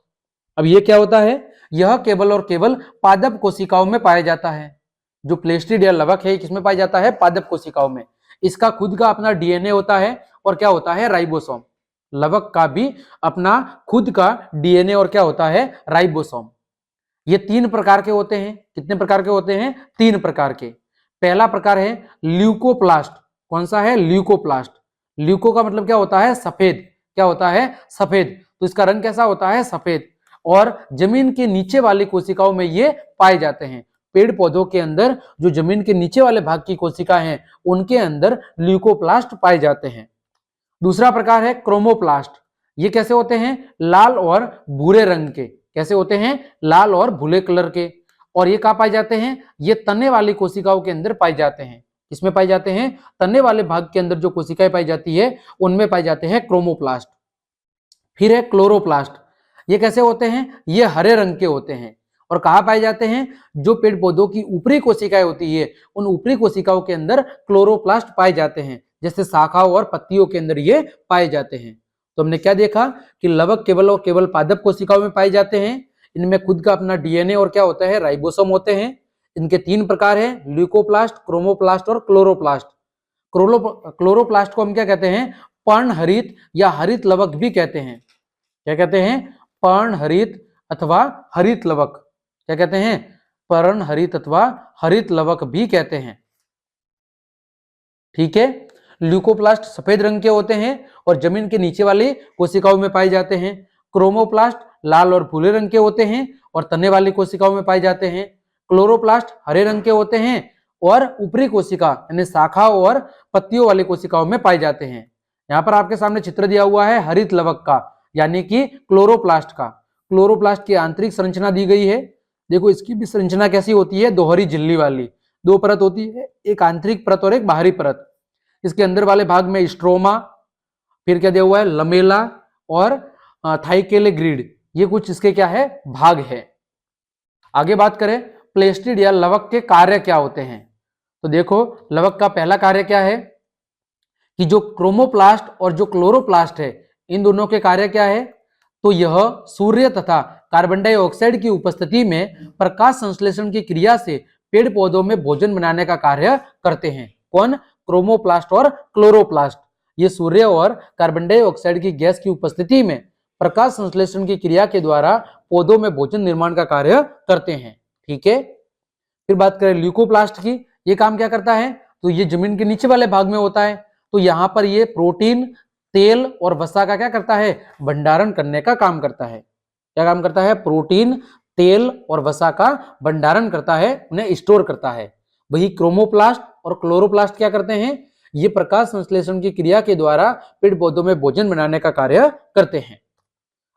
अब ये क्या होता है, यह केवल और केवल पादप कोशिकाओं में पाया जाता है। जो प्लेस्टिडिया लवक है किसमें पाया जाता है, पादप कोशिकाओं में। इसका खुद का अपना डीएनए होता है और क्या होता है, राइबोसोम। लवक का भी अपना खुद का डीएनए और क्या होता है, राइबोसोम। ये 3 प्रकार के होते हैं। कितने प्रकार के होते हैं, 3 प्रकार के। पहला प्रकार है ल्यूकोप्लास्ट। कौन सा है, ल्यूकोप्लास्ट। ल्यूको का मतलब क्या होता है, सफेद। क्या होता है, सफेद। तो इसका रंग कैसा होता है, सफेद। और जमीन के नीचे वाली कोशिकाओं में ये पाए जाते हैं। पेड़ पौधों के अंदर जो जमीन के नीचे वाले भाग की कोशिका हैं, उनके अंदर ल्यूकोप्लास्ट पाए जाते हैं। दूसरा प्रकार है क्रोमोप्लास्ट। ये कैसे होते हैं, लाल और भूरे रंग के। कैसे होते हैं, लाल और भूरे कलर के। और ये कहाँ पाए जाते हैं, ये तने वाली कोशिकाओं के अंदर पाए जाते हैं। इसमें पाए जाते हैं, तने वाले भाग के अंदर जो कोशिकाएं पाई जाती है उनमें पाए जाते हैं क्रोमोप्लास्ट। फिर है क्लोरोप्लास्ट। ये कैसे होते हैं, ये हरे रंग के होते हैं। और कहाँ पाए जाते हैं, जो पेड़ पौधों की ऊपरी कोशिकाएं होती है उन ऊपरी कोशिकाओं के अंदर क्लोरोप्लास्ट पाए जाते हैं। जैसे शाखाओं और पत्तियों के अंदर ये पाए जाते हैं। तो हमने क्या देखा कि लवक केवल और केवल पादप कोशिकाओं में पाए जाते हैं। इनमें खुद का अपना डीएनए और क्या होता है, राइबोसोम होते हैं। इनके 3 प्रकार हैं, ल्यूकोप्लास्ट, क्रोमोप्लास्ट और क्लोरोप्लास्ट। क्लोरोप्लास्ट को हम क्या कहते हैं, पर्णहरित या हरित लवक भी कहते हैं। क्या कहते हैं, पर्णहरित अथवा हरित लवक। क्या कहते हैं, पर्णहरित अथवा हरित लवक भी कहते हैं। ठीक है, ल्यूकोप्लास्ट सफेद रंग के होते हैं और जमीन के नीचे वाली कोशिकाओं में पाए जाते हैं। क्रोमोप्लास्ट लाल और भूरे रंग के होते हैं और तने वाली कोशिकाओं में पाए जाते हैं। क्लोरोप्लास्ट हरे रंग के होते हैं और ऊपरी कोशिका यानी शाखाओं और पत्तियों वाली कोशिकाओं में पाए जाते हैं। यहाँ पर आपके सामने चित्र दिया हुआ है हरित लवक का, यानी कि क्लोरोप्लास्ट का। क्लोरोप्लास्ट की आंतरिक संरचना दी गई है। देखो इसकी भी संरचना कैसी होती है, दोहरी झिल्ली वाली। 2 परत होती है, एक आंतरिक परत और एक बाहरी परत। इसके अंदर वाले भाग में स्ट्रोमा, फिर क्या दिया हुआ है, लमेला और थाइकेलेग्रिड। ये कुछ इसके क्या है, भाग है। आगे बात करें प्लेस्टिड या लवक के कार्य क्या होते हैं। तो देखो लवक का पहला कार्य क्या है कि जो क्रोमोप्लास्ट और जो क्लोरोप्लास्ट है इन दोनों के कार्य क्या है। तो यह सूर्य तथा कार्बन डाइऑक्साइड की उपस्थिति में प्रकाश संश्लेषण की क्रिया से पेड़ पौधों में भोजन बनाने का कार्य करते हैं। कौन, क्रोमोप्लास्ट और क्लोरोप्लास्ट। ये सूर्य और कार्बन डाइऑक्साइड की गैस की उपस्थिति में प्रकाश संश्लेषण की क्रिया के द्वारा पौधों में भोजन निर्माण का कार्य करते हैं। ठीक है, फिर बात करें ल्यूकोप्लास्ट की। ये काम क्या करता है, तो ये जमीन के नीचे वाले भाग में होता है। तो यहाँ पर ये प्रोटीन, तेल और वसा का क्या करता है, भंडारण करने का काम करता है। क्या काम करता है, प्रोटीन, तेल और वसा का भंडारण करता है, उन्हें स्टोर करता है। वही क्रोमोप्लास्ट और क्लोरोप्लास्ट क्या करते हैं, ये प्रकाश संश्लेषण की क्रिया के द्वारा पेड़ पौधों में भोजन बनाने का कार्य करते हैं।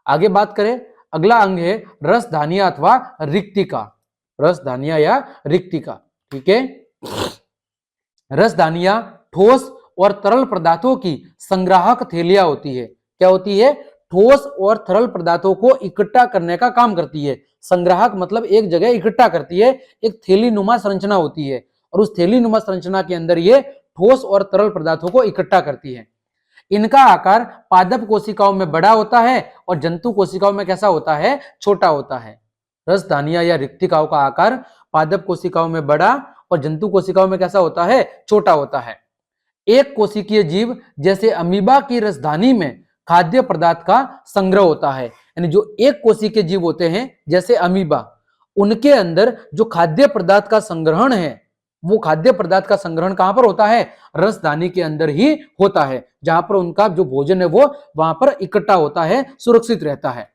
आगे बात करें, अगला अंग है रसधानिया अथवा रिक्तिका। रसधानिया या रिक्तिका। ठीक है, रसधानिया ठोस और तरल पदार्थों की संग्राहक थैलियां होती है। क्या होती है, ठोस और तरल पदार्थों को इकट्ठा करने का काम करती है। संग्राहक मतलब एक जगह इकट्ठा करती है, एक थैली नुमा संरचना होती है और उस थैली नुमा संरचना के अंदर ये ठोस और तरल पदार्थों को इकट्ठा करती है। इनका आकार पादप कोशिकाओं में बड़ा होता है और जंतु कोशिकाओं में कैसा होता है, छोटा होता है। रसदानियां या रिक्तिकाओं का आकार पादप कोशिकाओं में बड़ा और जंतु कोशिकाओं में कैसा होता है, छोटा होता है। एक कोशिकीय जीव जैसे अमीबा की रसधानी में खाद्य पदार्थ का संग्रह होता है, यानी जो एक कोशिकीय जीव होते हैं जैसे अमीबा, उनके अंदर जो खाद्य पदार्थ का संग्रहण है, वो खाद्य पदार्थ का संग्रहण कहां पर होता है, रसदानी के अंदर ही होता है, जहां पर उनका जो भोजन है वो वहां पर इकट्ठा होता है, सुरक्षित रहता है।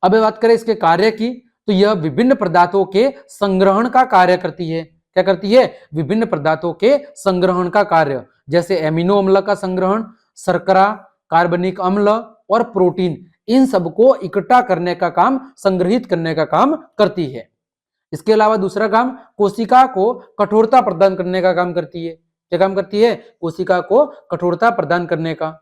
अब बात करें इसके कार्य की, तो यह विभिन्न पदार्थों के संग्रहण का कार्य करती है। क्या करती है, विभिन्न पदार्थों के संग्रहण का कार्य, जैसे एमिनो अम्ल का संग्रहण, शर्करा, कार्बनिक अम्ल और प्रोटीन, इन सबको इकट्ठा करने का काम, संग्रहित करने का काम करती है। इसके अलावा दूसरा काम, कोशिका को कठोरता प्रदान करने का काम करती है। क्या काम करती है, कोशिका को कठोरता प्रदान करने का।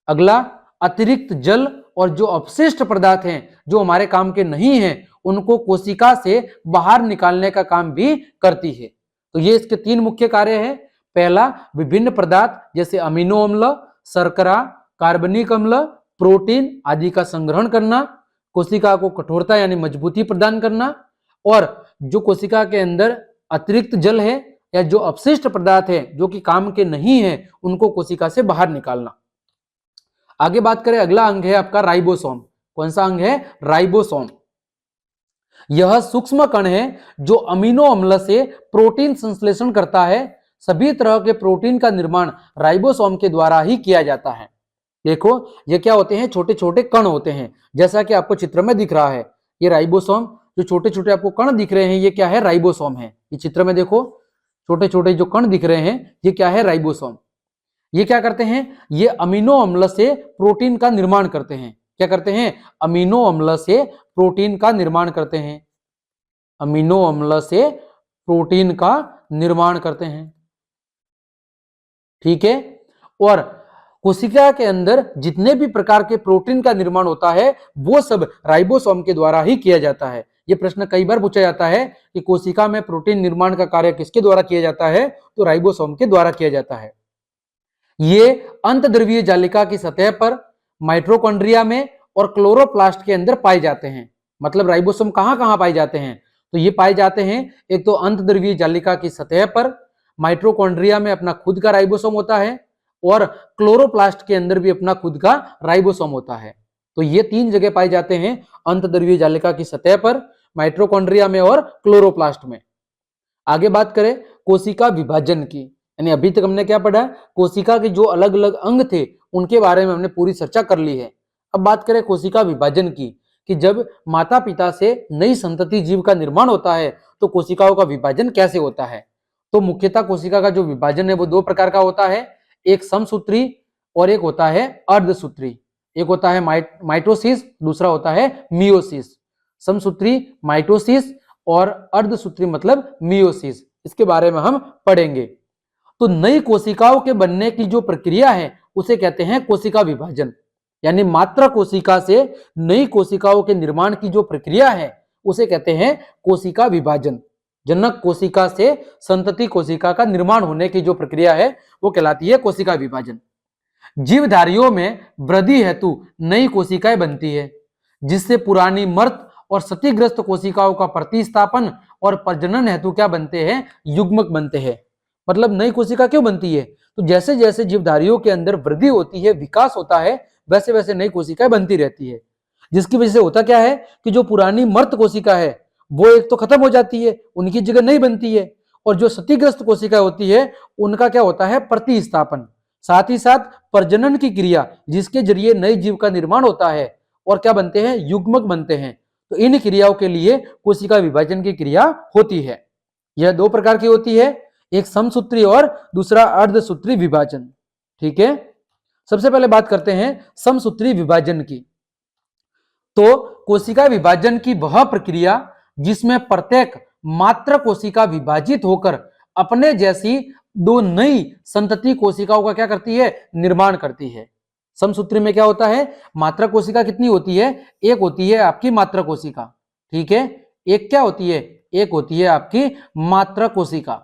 अगला, अतिरिक्त जल और जो अपशिष्ट पदार्थ हैं जो हमारे काम के नहीं हैं, उनको कोशिका से बाहर निकालने का काम भी करती है। तो ये इसके तीन मुख्य कार्य हैं। पहला, विभिन्न पदार्थ जैसे अमीनो अम्ल, शर्करा, कार्बनिक अम्ल, प्रोटीन आदि का संग्रहण करना, कोशिका को कठोरता यानी मजबूती प्रदान करना, और जो कोशिका के अंदर अतिरिक्त जल है या जो अपशिष्ट पदार्थ है जो कि काम के नहीं है, उनको कोशिका से बाहर निकालना। आगे बात करें, अगला अंग है आपका राइबोसोम। कौन सा अंग है, राइबोसोम। यह सूक्ष्म कण है जो अमीनो अम्ल से प्रोटीन संश्लेषण करता है। सभी तरह के प्रोटीन का निर्माण राइबोसोम के द्वारा ही किया जाता है। देखो ये क्या होते हैं, छोटे छोटे कण होते हैं, जैसा कि आपको चित्र में दिख रहा है। ये राइबोसोम, जो छोटे छोटे आपको कण दिख रहे हैं, ये क्या है, राइबोसोम है। ये चित्र में देखो छोटे छोटे जो कण दिख रहे हैं, ये क्या है, राइबोसोम। ये क्या करते हैं, ये अमीनो अम्ल से प्रोटीन का निर्माण करते हैं। क्या करते हैं, अमीनो अम्ल से प्रोटीन का निर्माण करते हैं। अमीनो अम्ल से प्रोटीन का निर्माण करते हैं, ठीक है। और कोशिका के अंदर जितने भी प्रकार के प्रोटीन का निर्माण होता है, वो सब राइबोसोम के द्वारा ही किया जाता है। ये प्रश्न कई बार पूछा जाता है कि कोशिका में प्रोटीन निर्माण का कार्य किसके द्वारा किया जाता है, तो राइबोसोम के द्वारा किया जाता है। ये अंतद्रव्यीय जालिका की सतह पर, माइटोकॉन्ड्रिया में और क्लोरोप्लास्ट के अंदर पाए जाते हैं। मतलब राइबोसोम कहां कहां पाए जाते हैं, तो ये पाए जाते हैं एक तो अंतद्रव्यीय जालिका की सतह पर, माइटोकॉन्ड्रिया में अपना खुद का राइबोसोम होता है, और क्लोरोप्लास्ट के अंदर भी अपना खुद का राइबोसोम होता है। तो ये तीन जगह पाए जाते हैं, अंतद्रव्यीय जालिका की सतह पर, माइटोकॉन्ड्रिया में और क्लोरोप्लास्ट में। आगे बात करें कोशिका विभाजन की, यानी अभी तक हमने क्या पढ़ा, कोशिका के जो अलग अलग अंग थे उनके बारे में हमने पूरी चर्चा कर ली है। अब बात करें कोशिका विभाजन की, कि जब माता पिता से नई संतति जीव का निर्माण होता है तो कोशिकाओं का विभाजन कैसे होता है। तो मुख्यतः कोशिका का जो विभाजन है वो दो प्रकार का होता है, एक समसूत्री और एक होता है अर्धसूत्री। एक होता है माइटोसिस, दूसरा होता है मियोसिस। समसूत्री माइटोसिस और अर्धसूत्री मतलब मियोसिस, इसके बारे में हम पढ़ेंगे। तो नई कोशिकाओं के बनने की जो प्रक्रिया है उसे कहते हैं कोशिका विभाजन, यानी मात्र कोशिका से नई कोशिकाओं के निर्माण की जो प्रक्रिया है उसे कहते हैं कोशिका विभाजन। जनक कोशिका से संतति कोशिका का निर्माण होने की जो प्रक्रिया है वो कहलाती है कोशिका विभाजन। जीवधारियों में वृद्धि हेतु नई कोशिकाएं बनती है, जिससे पुरानी मृत और क्षतिग्रस्त कोशिकाओं का प्रतिस्थापन और प्रजनन हेतु क्या बनते हैं, युग्मक बनते हैं। मतलब नई कोशिका क्यों बनती है, तो जैसे जैसे जीवधारियों के अंदर वृद्धि होती है, विकास होता है, वैसे वैसे नई कोशिकाएं बनती रहती है। जिसकी वजह से होता क्या है कि जो पुरानी मृत कोशिका है वो एक तो खत्म हो जाती है, उनकी जगह नहीं बनती है, और जो क्षतिग्रस्त कोशिका होती है उनका क्या होता है, प्रतिस्थापन। साथ ही साथ प्रजनन की क्रिया जिसके जरिए नए जीव का निर्माण होता है और क्या बनते हैं, युग्मक बनते हैं। तो इन क्रियाओं के लिए कोशिका विभाजन की क्रिया होती है। यह दो प्रकार की होती है, एक समसूत्री और दूसरा अर्धसूत्री विभाजन, ठीक है। सबसे पहले बात करते हैं समसूत्री विभाजन की। तो कोशिका विभाजन की वह प्रक्रिया जिसमें प्रत्येक मात्र कोशिका विभाजित होकर अपने जैसी दो नई संतति कोशिकाओं का क्या करती है, निर्माण करती है। समसूत्री में क्या होता है, मात्र कोशिका कितनी होती है, एक होती है आपकी मात्र कोशिका, ठीक है। एक क्या होती है, एक होती है आपकी मात्र कोशिका।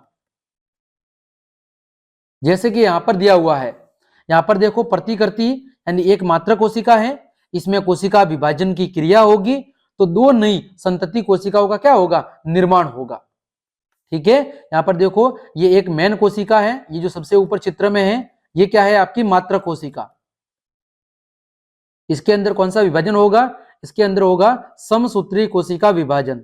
जैसे कि यहां पर दिया हुआ है यहाँ पर देखो प्रतिकृति यानी एक मात्र कोशिका है, इसमें कोशिका विभाजन की क्रिया होगी, तो दो नई संतति कोशिकाओं का क्या होगा, निर्माण होगा। ठीक है, यहाँ पर देखो ये एक मेन कोशिका है, ये जो सबसे ऊपर चित्र में है ये क्या है, आपकी मात्र कोशिका। इसके अंदर कौन सा विभाजन होगा, इसके अंदर होगा समसूत्री कोशिका विभाजन।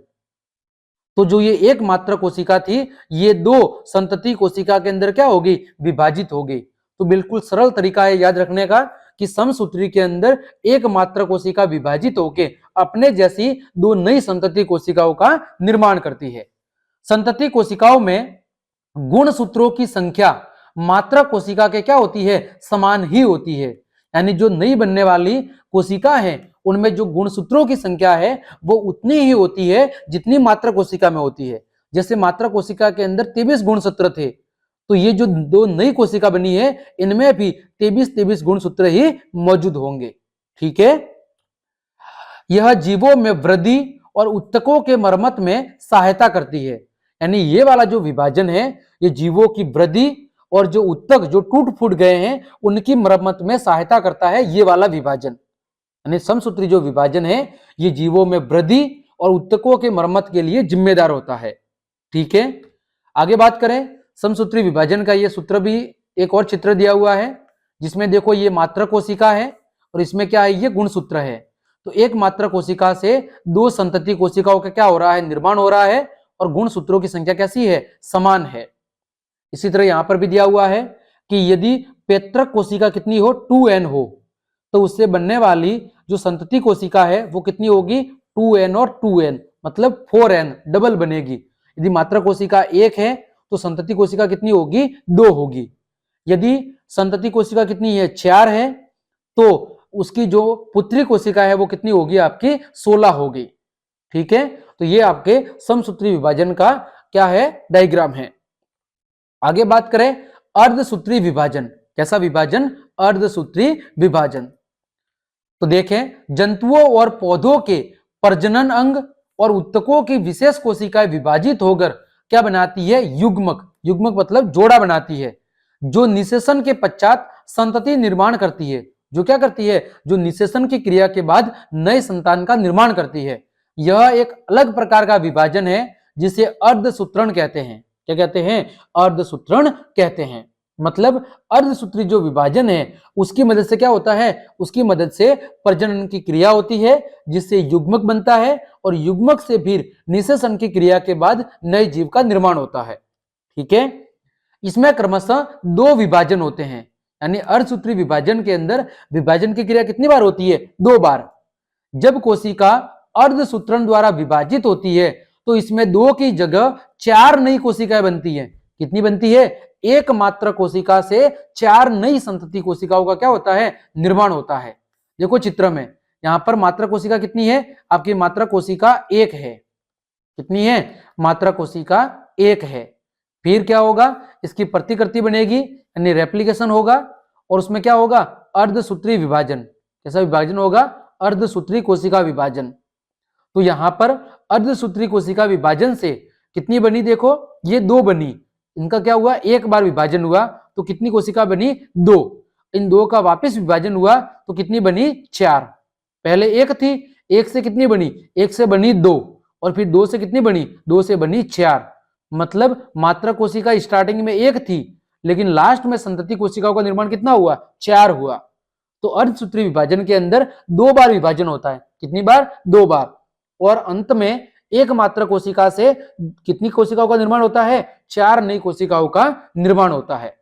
तो जो ये एक मात्र कोशिका थी, ये दो संतति कोशिका के अंदर क्या होगी, विभाजित होगी। तो बिल्कुल सरल तरीका है याद रखने का कि समसूत्री के अंदर एक मात्र कोशिका विभाजित होके अपने जैसी दो नई संतति कोशिकाओं का निर्माण करती है। संतति कोशिकाओं में गुणसूत्रों की संख्या मात्र कोशिका के क्या होती है, समान ही होती है। यानी जो नई बनने वाली कोशिका है उनमें जो गुणसूत्रों की संख्या है वो उतनी ही होती है जितनी मात्र कोशिका में होती है। जैसे मात्र कोशिका के अंदर 23 गुणसूत्र थे, तो ये जो दो नई कोशिका बनी है इनमें भी 23 गुणसूत्र ही मौजूद होंगे। ठीक है, यह जीवों में वृद्धि और उत्तकों के मरम्मत में सहायता करती है। यानी ये वाला जो विभाजन है ये जीवों की वृद्धि और जो उत्तक जो टूट फूट गए हैं उनकी मरम्मत में सहायता करता है ये वाला विभाजन। यानी समसूत्री जो विभाजन है ये जीवों में वृद्धि और उत्तकों के मरम्मत के लिए जिम्मेदार होता है। ठीक है, आगे बात करें समसूत्री विभाजन का, ये सूत्र भी एक और चित्र दिया हुआ है जिसमें देखो ये मात्र कोशिका है और इसमें क्या है, ये गुणसूत्र है। तो एक मात्र कोशिका से दो संतति कोशिकाओं का क्या हो रहा है, निर्माण हो रहा है और गुणसूत्रों की संख्या कैसी है, समान है। इसी तरह यहां पर भी दिया हुआ है कि यदि पेत्रक कोशिका कितनी हो, 2n हो, तो उससे बनने वाली जो संतति कोशिका है वो कितनी होगी, 2n और 2n मतलब 4n डबल बनेगी। यदि मात्र कोशिका एक है तो संतति कोशिका कितनी होगी, 2 होगी। यदि संतति कोशिका कितनी है, 4 है, तो उसकी जो पुत्री कोशिका है वो कितनी होगी, आपकी 16 होगी। ठीक है, तो ये आपके समसूत्री विभाजन का क्या है, डायग्राम है। आगे बात करें अर्धसूत्री विभाजन। कैसा विभाजन, अर्धसूत्री विभाजन। तो देखें जंतुओं और पौधों के प्रजनन अंग और उत्तकों की विशेष कोशिकाएं विभाजित होकर क्या बनाती है, युग्मक। युग्मक मतलब जोड़ा बनाती है, जो निषेचन के पश्चात संतति निर्माण करती है। जो क्या करती है, जो निषेचन की क्रिया के बाद नए संतान का निर्माण करती है। यह एक अलग प्रकार का विभाजन है जिसे अर्धसूत्रण कहते हैं। क्या कहते हैं, अर्धसूत्रण कहते हैं। मतलब अर्धसूत्री जो विभाजन है उसकी मदद से क्या होता है, उसकी मदद से प्रजनन की क्रिया होती है जिससे युग्मक बनता है और युग्मक से फिर निषेचन की क्रिया के बाद नए जीव का निर्माण होता है। ठीक है, इसमें क्रमशः दो विभाजन होते हैं। यानी अर्धसूत्री विभाजन के अंदर विभाजन की क्रिया कितनी बार होती है, 2 बार। जब कोशिका अर्धसूत्रण द्वारा विभाजित होती है तो इसमें 2 की जगह 4 नई कोशिकाएं बनती हैं। कितनी बनती है, एक मात्र कोशिका से 4 नई संतति कोशिकाओं का क्या होता है, निर्माण होता है। देखो चित्र में यहां पर मात्र कोशिका कितनी है, आपकी मात्र कोशिका 1 है। कितनी है, मात्र कोशिका 1 है। फिर क्या होगा, इसकी प्रतिकृति बनेगी यानी रेप्लिकेशन होगा और उसमें क्या होगा, अर्धसूत्री विभाजन। कैसा विभाजन होगा, अर्धसूत्री कोशिका विभाजन। तो यहां पर अर्धसूत्री कोशिका विभाजन से कितनी बनी, देखो ये 2 बनी। इनका क्या हुआ, एक बार विभाजन हुआ तो कितनी कोशिका बनी, 2। इन 2 का वापस विभाजन हुआ तो कितनी बनी, 4। पहले 1 थी, 1 से कितनी बनी, 1 से बनी 2 और फिर 2 से कितनी बनी, 2 से बनी 4। मतलब मात्र कोशिका स्टार्टिंग में 1 थी लेकिन लास्ट में संतति कोशिकाओं का निर्माण कितना हुआ, 4 हुआ। तो अर्धसूत्री विभाजन के अंदर 2 बार विभाजन होता है। कितनी बार, 2 बार। और अंत में एक मात्र कोशिका से कितनी कोशिकाओं का निर्माण होता है, 4 नई कोशिकाओं का निर्माण होता है।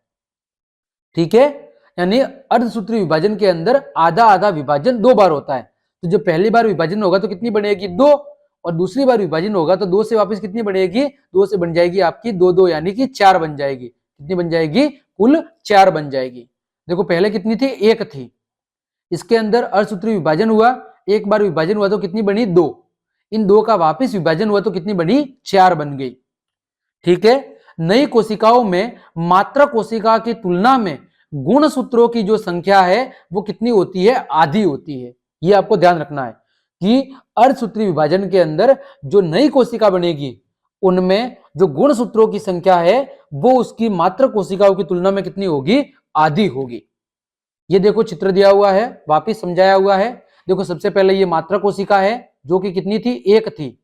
ठीक है, यानी अर्धसूत्री विभाजन के अंदर आधा आधा विभाजन 2 बार होता है। तो जब पहली बार विभाजन होगा तो कितनी बनेगी, 2, और दूसरी बार विभाजन होगा तो 2 से वापस कितनी बनेगी, 2 से बन जाएगी आपकी 2 2 यानी कि 4 बन जाएगी। कितनी बन जाएगी, कुल 4 बन जाएगी। देखो पहले कितनी थी, 1 थी। इसके अंदर अर्धसूत्री विभाजन हुआ, एक बार विभाजन हुआ तो कितनी बनी, 2। इन 2 का वापस विभाजन हुआ तो कितनी बनी, 4 बन गई। ठीक है, नई कोशिकाओं में मात्र कोशिका की तुलना में गुणसूत्रों की जो संख्या है वो कितनी होती है, आधी होती है। ये आपको ध्यान रखना है कि अर्धसूत्री विभाजन के अंदर जो नई कोशिका बनेगी उनमें जो गुणसूत्रों की संख्या है वो उसकी मात्र कोशिकाओं की तुलना में कितनी होगी, आधी होगी। ये देखो चित्र दिया हुआ है, वापिस समझाया हुआ है। देखो सबसे पहले ये मात्र कोशिका है जो कि कितनी थी, एक थी।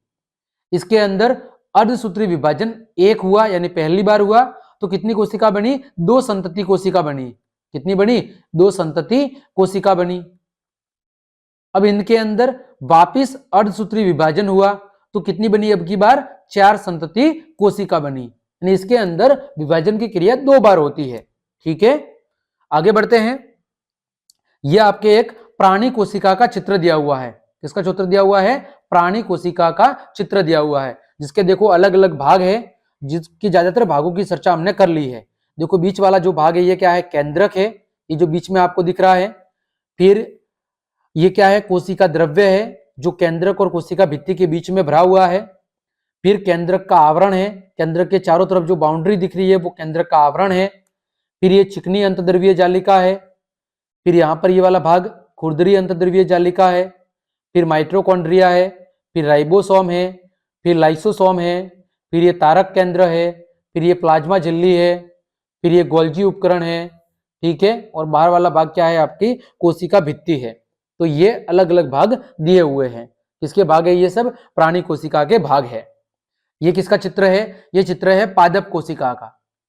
इसके अंदर अर्धसूत्री विभाजन एक हुआ, यानी पहली बार हुआ, तो कितनी कोशिका बनी, दो संतति कोशिका बनी। कितनी बनी, दो संतति कोशिका बनी। अब इनके अंदर वापिस अर्धसूत्री विभाजन हुआ तो कितनी बनी, अब की बार चार संतति कोशिका बनी। यानी इसके अंदर विभाजन की क्रिया दो बार होती है। ठीक है, आगे बढ़ते हैं। यह आपके एक प्राणी कोशिका का चित्र दिया हुआ है। किसका चित्र दिया हुआ है, प्राणी कोशिका का चित्र दिया हुआ है, जिसके देखो अलग अलग भाग है, जिसकी ज्यादातर भागों की चर्चा हमने कर ली है। देखो बीच वाला जो भाग है ये क्या है, केंद्रक है, ये जो बीच में आपको दिख रहा है। फिर ये क्या है, कोशिका द्रव्य है, जो केंद्रक और कोशिका भित्ति के बीच में भरा हुआ है। फिर केंद्रक का आवरण है, केंद्रक के चारों तरफ जो बाउंड्री दिख रही है वो केंद्रक का आवरण है। फिर ये चिकनी अंतर्द्रव्यीय जालिका है। फिर यहाँ पर ये वाला भाग खुरदरी अंतर्द्रव्यीय जालिका है। फिर माइटोकॉन्ड्रिया है। फिर राइबोसोम है। फिर लाइसोसोम है। फिर ये तारक केंद्र है। फिर ये प्लाज्मा झिल्ली है। फिर ये गोल्जी उपकरण है। ठीक है, और बाहर वाला भाग क्या है, आपकी कोशिका भित्ति है। तो ये अलग अलग भाग दिए हुए हैं। किसके भाग है, ये सब प्राणी कोशिका के भाग है। ये किसका चित्र है, ये चित्र है पादप कोशिका का।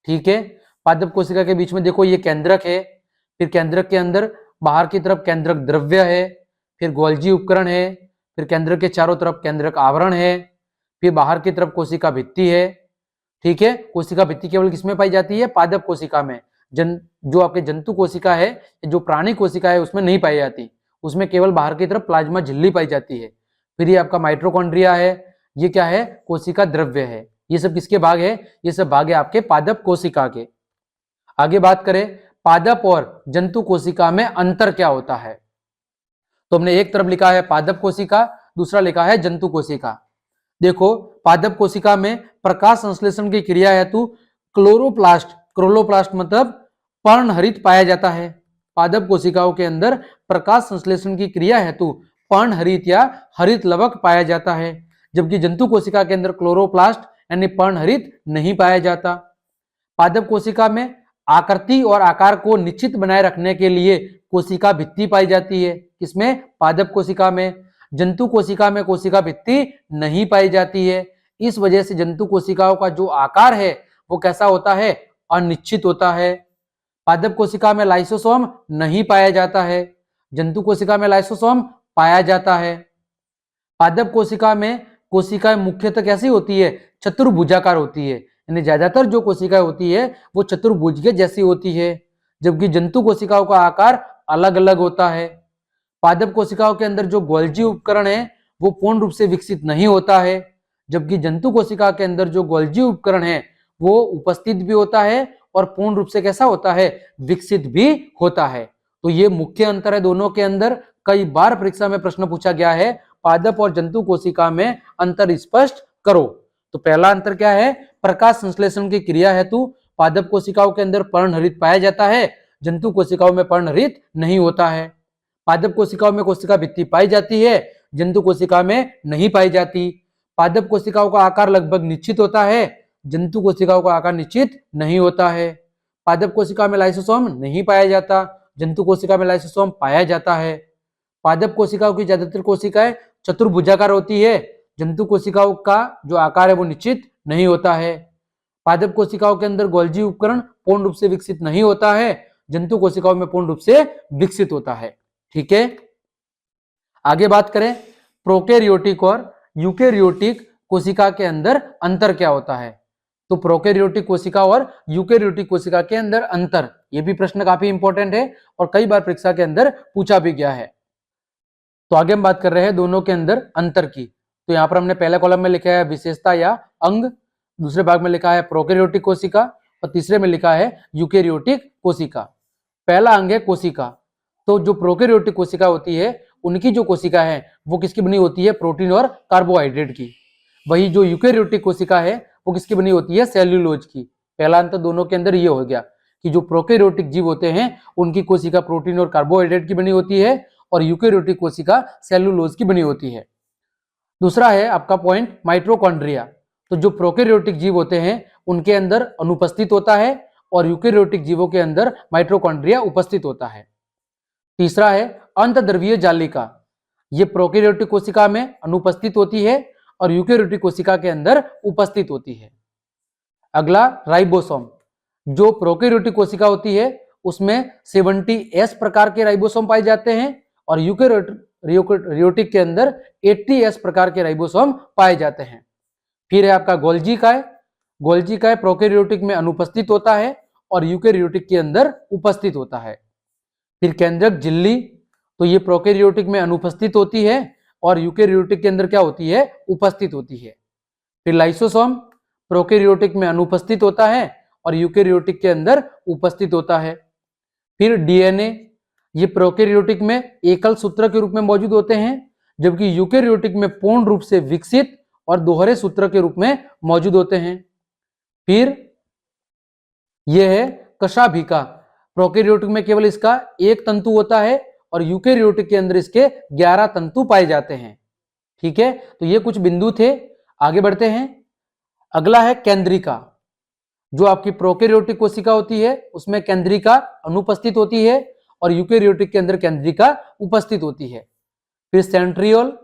ठीक है, पादप कोशिका के बीच में देखो ये केंद्रक है। फिर केंद्रक के अंदर बाहर की तरफ केंद्रक द्रव्य है। फिर गोल्जी उपकरण है। फिर केंद्रक के चारों तरफ केंद्रक आवरण है। फिर बाहर की तरफ कोशिका भित्ति है। ठीक है, कोशिका भित्ति केवल किसमें पाई जाती है, पादप कोशिका में। जो आपके जंतु कोशिका है, जो प्राणी कोशिका है, उसमें नहीं पाई जाती। उसमें केवल बाहर की तरफ प्लाज्मा झिल्ली पाई जाती है। फिर ये आपका माइटोकॉन्ड्रिया है, ये क्या है, कोशिका द्रव्य है। ये सब किसके भाग है, ये सब भाग है आपके पादप कोशिका के। आगे बात करें पादप और जंतु कोशिका में अंतर क्या होता है, तो हमने एक तरफ लिखा है पादप कोशिका, दूसरा लिखा है जंतु कोशिका। देखो पादप कोशिका में प्रकाश संश्लेषण की क्रिया हेतु क्लोरोप्लास्ट, क्लोरोप्लास्ट मतलब पर्णहरित पाया जाता है। पादप कोशिकाओं के अंदर प्रकाश संश्लेषण की क्रिया हेतु पर्णहरित या हरित लवक पाया जाता है, जबकि जंतु कोशिका के अंदर क्लोरोप्लास्ट यानी पर्णहरित नहीं पाया जाता। पादप कोशिका में आकृति और आकार को निश्चित बनाए रखने के लिए कोशिका भित्ति पाई जाती है। किसमें, पादप कोशिका में। जंतु कोशिका में कोशिका भित्ति नहीं पाई जाती है। इस वजह से जंतु कोशिकाओं का जो आकार है वो कैसा होता है, अनिश्चित होता है। पादप कोशिका में लाइसोसोम नहीं पाया जाता है, जंतु कोशिका में लाइसोसोम पाया जाता है। पादप कोशिका में कोशिकाएं मुख्यतः कैसी होती है, चतुर्भुजाकार होती है, यानी ज्यादातर जो कोशिकाएं होती है वो चतुर्भुज के जैसी होती है, जबकि जंतु कोशिकाओं का आकार अलग अलग होता है। पादप कोशिकाओं के अंदर जो गोल्जी उपकरण है वो पूर्ण रूप से विकसित नहीं होता है, जबकि जंतु कोशिका के अंदर जो गोल्जी उपकरण है वो उपस्थित भी होता है और पूर्ण रूप से कैसा होता है, विकसित भी होता है। तो ये मुख्य अंतर है दोनों के अंदर। कई बार परीक्षा में प्रश्न पूछा गया है, पादप और जंतु कोशिका में अंतर स्पष्ट करो। तो पहला अंतर क्या है, प्रकाश संश्लेषण की क्रिया हेतु पादप कोशिकाओं के अंदर पर्णहरित पाया जाता है, जंतु कोशिकाओं में पर्णहरित नहीं होता है। पादप कोशिकाओं में कोशिका भित्ति पाई जाती है, जंतु कोशिका में नहीं पाई जाती। पादप कोशिकाओं का आकार लगभग निश्चित होता है, जंतु कोशिकाओं का आकार निश्चित नहीं होता है। पादप कोशिका में लाइसोसोम नहीं पाया जाता, जंतु कोशिका में लाइसोसोम पाया जाता है। पादप कोशिकाओं की ज्यादातर कोशिकाएं चतुर्भुजाकार होती है, जंतु कोशिकाओं का जो आकार है वो निश्चित नहीं होता है। पादप कोशिकाओं के अंदर गोल्जी उपकरण पूर्ण रूप से विकसित नहीं होता है, जंतु कोशिकाओं में पूर्ण रूप से विकसित होता है। ठीक है, आगे बात करें प्रोकैरियोटिक और यूकैरियोटिक कोशिका के अंदर अंतर क्या होता है। तो प्रोकैरियोटिक कोशिका और यूकैरियोटिक कोशिका के अंदर अंतर, ये भी प्रश्न काफी इंपॉर्टेंट है और कई बार परीक्षा के अंदर पूछा भी गया है। तो आगे हम बात कर रहे हैं दोनों के अंदर अंतर की। तो यहाँ पर हमने पहले कॉलम में लिखा है विशेषता या अंग, दूसरे भाग में लिखा है प्रोकैरियोटिक कोशिका और तीसरे में लिखा है यूकैरियोटिक कोशिका। पहला अंग है कोशिका। तो जो प्रोकैरियोटिक कोशिका होती है उनकी जो कोशिका है वो किसकी बनी होती है, प्रोटीन और कार्बोहाइड्रेट की। वही जो यूकैरियोटिक कोशिका है वो किसकी बनी होती है, सेल्यूलोज की। पहला अंतर दोनों के अंदर ये हो गया कि जो प्रोकैरियोटिक जीव होते हैं उनकी कोशिका प्रोटीन और कार्बोहाइड्रेट की बनी होती है और यूकैरियोटिक कोशिका सेल्यूलोज की बनी होती है। दूसरा है आपका पॉइंट माइटोकॉन्ड्रिया। तो जो प्रोकैरियोटिक जीव होते हैं उनके अंदर अनुपस्थित होता है और यूकैरियोटिक जीवों के अंदर माइटोकॉन्ड्रिया उपस्थित होता है। तीसरा है अंतद्रव्यीय जालिका, ये प्रोकैरियोटिक कोशिका में अनुपस्थित होती है और यूकेरियोटिक कोशिका के अंदर उपस्थित होती है। अगला राइबोसोम, जो प्रोकैरियोटिक कोशिका होती है उसमें 70S प्रकार के राइबोसोम पाए जाते हैं और यूकेरियोटिक के अंदर 80S प्रकार के राइबोसोम पाए जाते हैं। फिर है आपका गोल्जी काय, गोल्जी काय प्रोकैरियोटिक में अनुपस्थित होता है और यूकेरियोटिक के अंदर उपस्थित होता है। फिर केंद्रक झिल्ली, तो ये प्रोकैरियोटिक में अनुपस्थित होती है और यूकेरियोटिक के अंदर क्या होती है, उपस्थित होती है। फिर लाइसोसोम प्रोकैरियोटिक में अनुपस्थित होता है और यूकेरियोटिक के अंदर उपस्थित होता है। फिर डीएनए, ये प्रोकैरियोटिक में एकल सूत्र के रूप में मौजूद होते हैं जबकि यूकेरियोटिक में पूर्ण रूप से विकसित और दोहरे सूत्र के रूप में मौजूद होते हैं। फिर यह है कशाभिका, प्रोकैरियोटिक में केवल इसका एक तंतु होता है और यूकेरियोटिक के अंदर इसके 11 तंतु पाए जाते हैं। ठीक है, तो ये कुछ बिंदु थे। आगे बढ़ते हैं। अगला है केंद्रिका, जो आपकी प्रोकैरियोटिक कोशिका होती है उसमें केंद्रिका अनुपस्थित होती है और यूकेरियोटिक के अंदर केंद्रिका उपस्थित होती है। फिर सेंट्रियोल,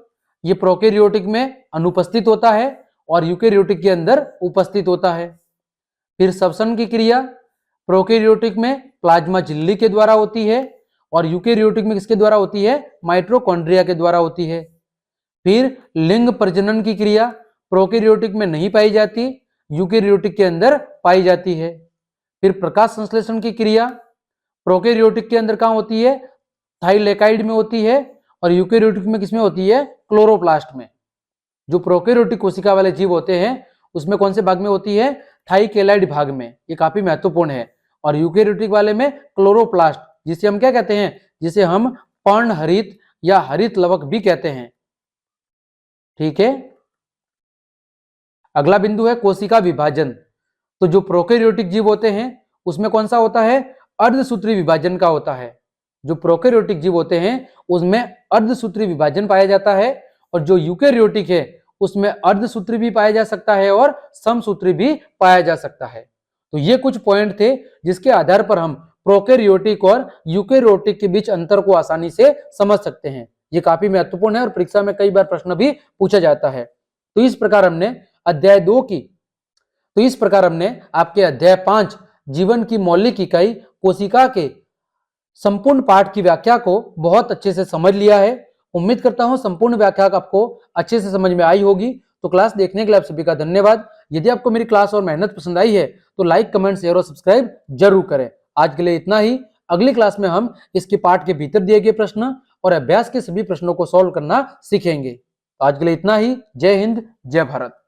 ये प्रोकैरियोटिक में अनुपस्थित होता है और यूकेरियोटिक के अंदर उपस्थित होता है। फिर श्वसन की क्रिया प्रोकैरियोटिक में प्लाज्मा झिल्ली के द्वारा होती है और यूकेरियोटिक में किसके द्वारा होती है, माइटोकॉन्ड्रिया के द्वारा होती है। फिर लिंग प्रजनन की क्रिया प्रोकैरियोटिक में नहीं पाई जाती, यूकेरियोटिक के अंदर पाई जाती है। फिर प्रकाश संश्लेषण की क्रिया प्रोकैरियोटिक के अंदर कहां होती है, थाइलेकाइड में होती है और यूकेरियोटिक में किसमें होती है, क्लोरोप्लास्ट में। जो प्रोकैरियोटिक कोशिका वाले जीव होते हैं उसमें कौन से भाग में होती है, थाइकेलाइड भाग में, ये काफी महत्वपूर्ण है। और यूकेरियोटिक वाले में क्लोरोप्लास्ट, जिसे हम क्या कहते हैं, जिसे हम पर्णहरित या हरित लवक भी कहते हैं। ठीक है, अगला बिंदु है कोशिका विभाजन। तो जो प्रोकैरियोटिक जीव होते हैं उसमें कौन सा होता है, अर्धसूत्री विभाजन का होता है। जो प्रोकैरियोटिक जीव होते हैं उसमें अर्धसूत्री विभाजन पाया जाता है और जो यूकेरियोटिक है उसमें अर्धसूत्री भी पाया जा सकता है और समसूत्री भी पाया जा सकता है। तो ये कुछ पॉइंट थे जिसके आधार पर हम प्रोकैरियोटिक और यूकेरियोटिक के बीच अंतर को आसानी से समझ सकते हैं। ये काफी महत्वपूर्ण है और परीक्षा में कई बार प्रश्न भी पूछा जाता है। तो इस प्रकार हमने अध्याय 2 की, तो इस प्रकार हमने आपके अध्याय 5 जीवन की मौलिक इकाई कोशिका के संपूर्ण पाठ की व्याख्या को बहुत अच्छे से समझ लिया है। उम्मीद करता हूं संपूर्ण व्याख्या आपको अच्छे से समझ में आई होगी। तो क्लास देखने के लिए आप सभी का धन्यवाद। यदि आपको मेरी क्लास और मेहनत पसंद आई है तो लाइक, कमेंट, शेयर और सब्सक्राइब जरूर करें। आज के लिए इतना ही। अगली क्लास में हम इसके पाठ के भीतर दिए गए प्रश्न और अभ्यास के सभी प्रश्नों को सॉल्व करना सीखेंगे। आज के लिए इतना ही। जय हिंद, जय भारत।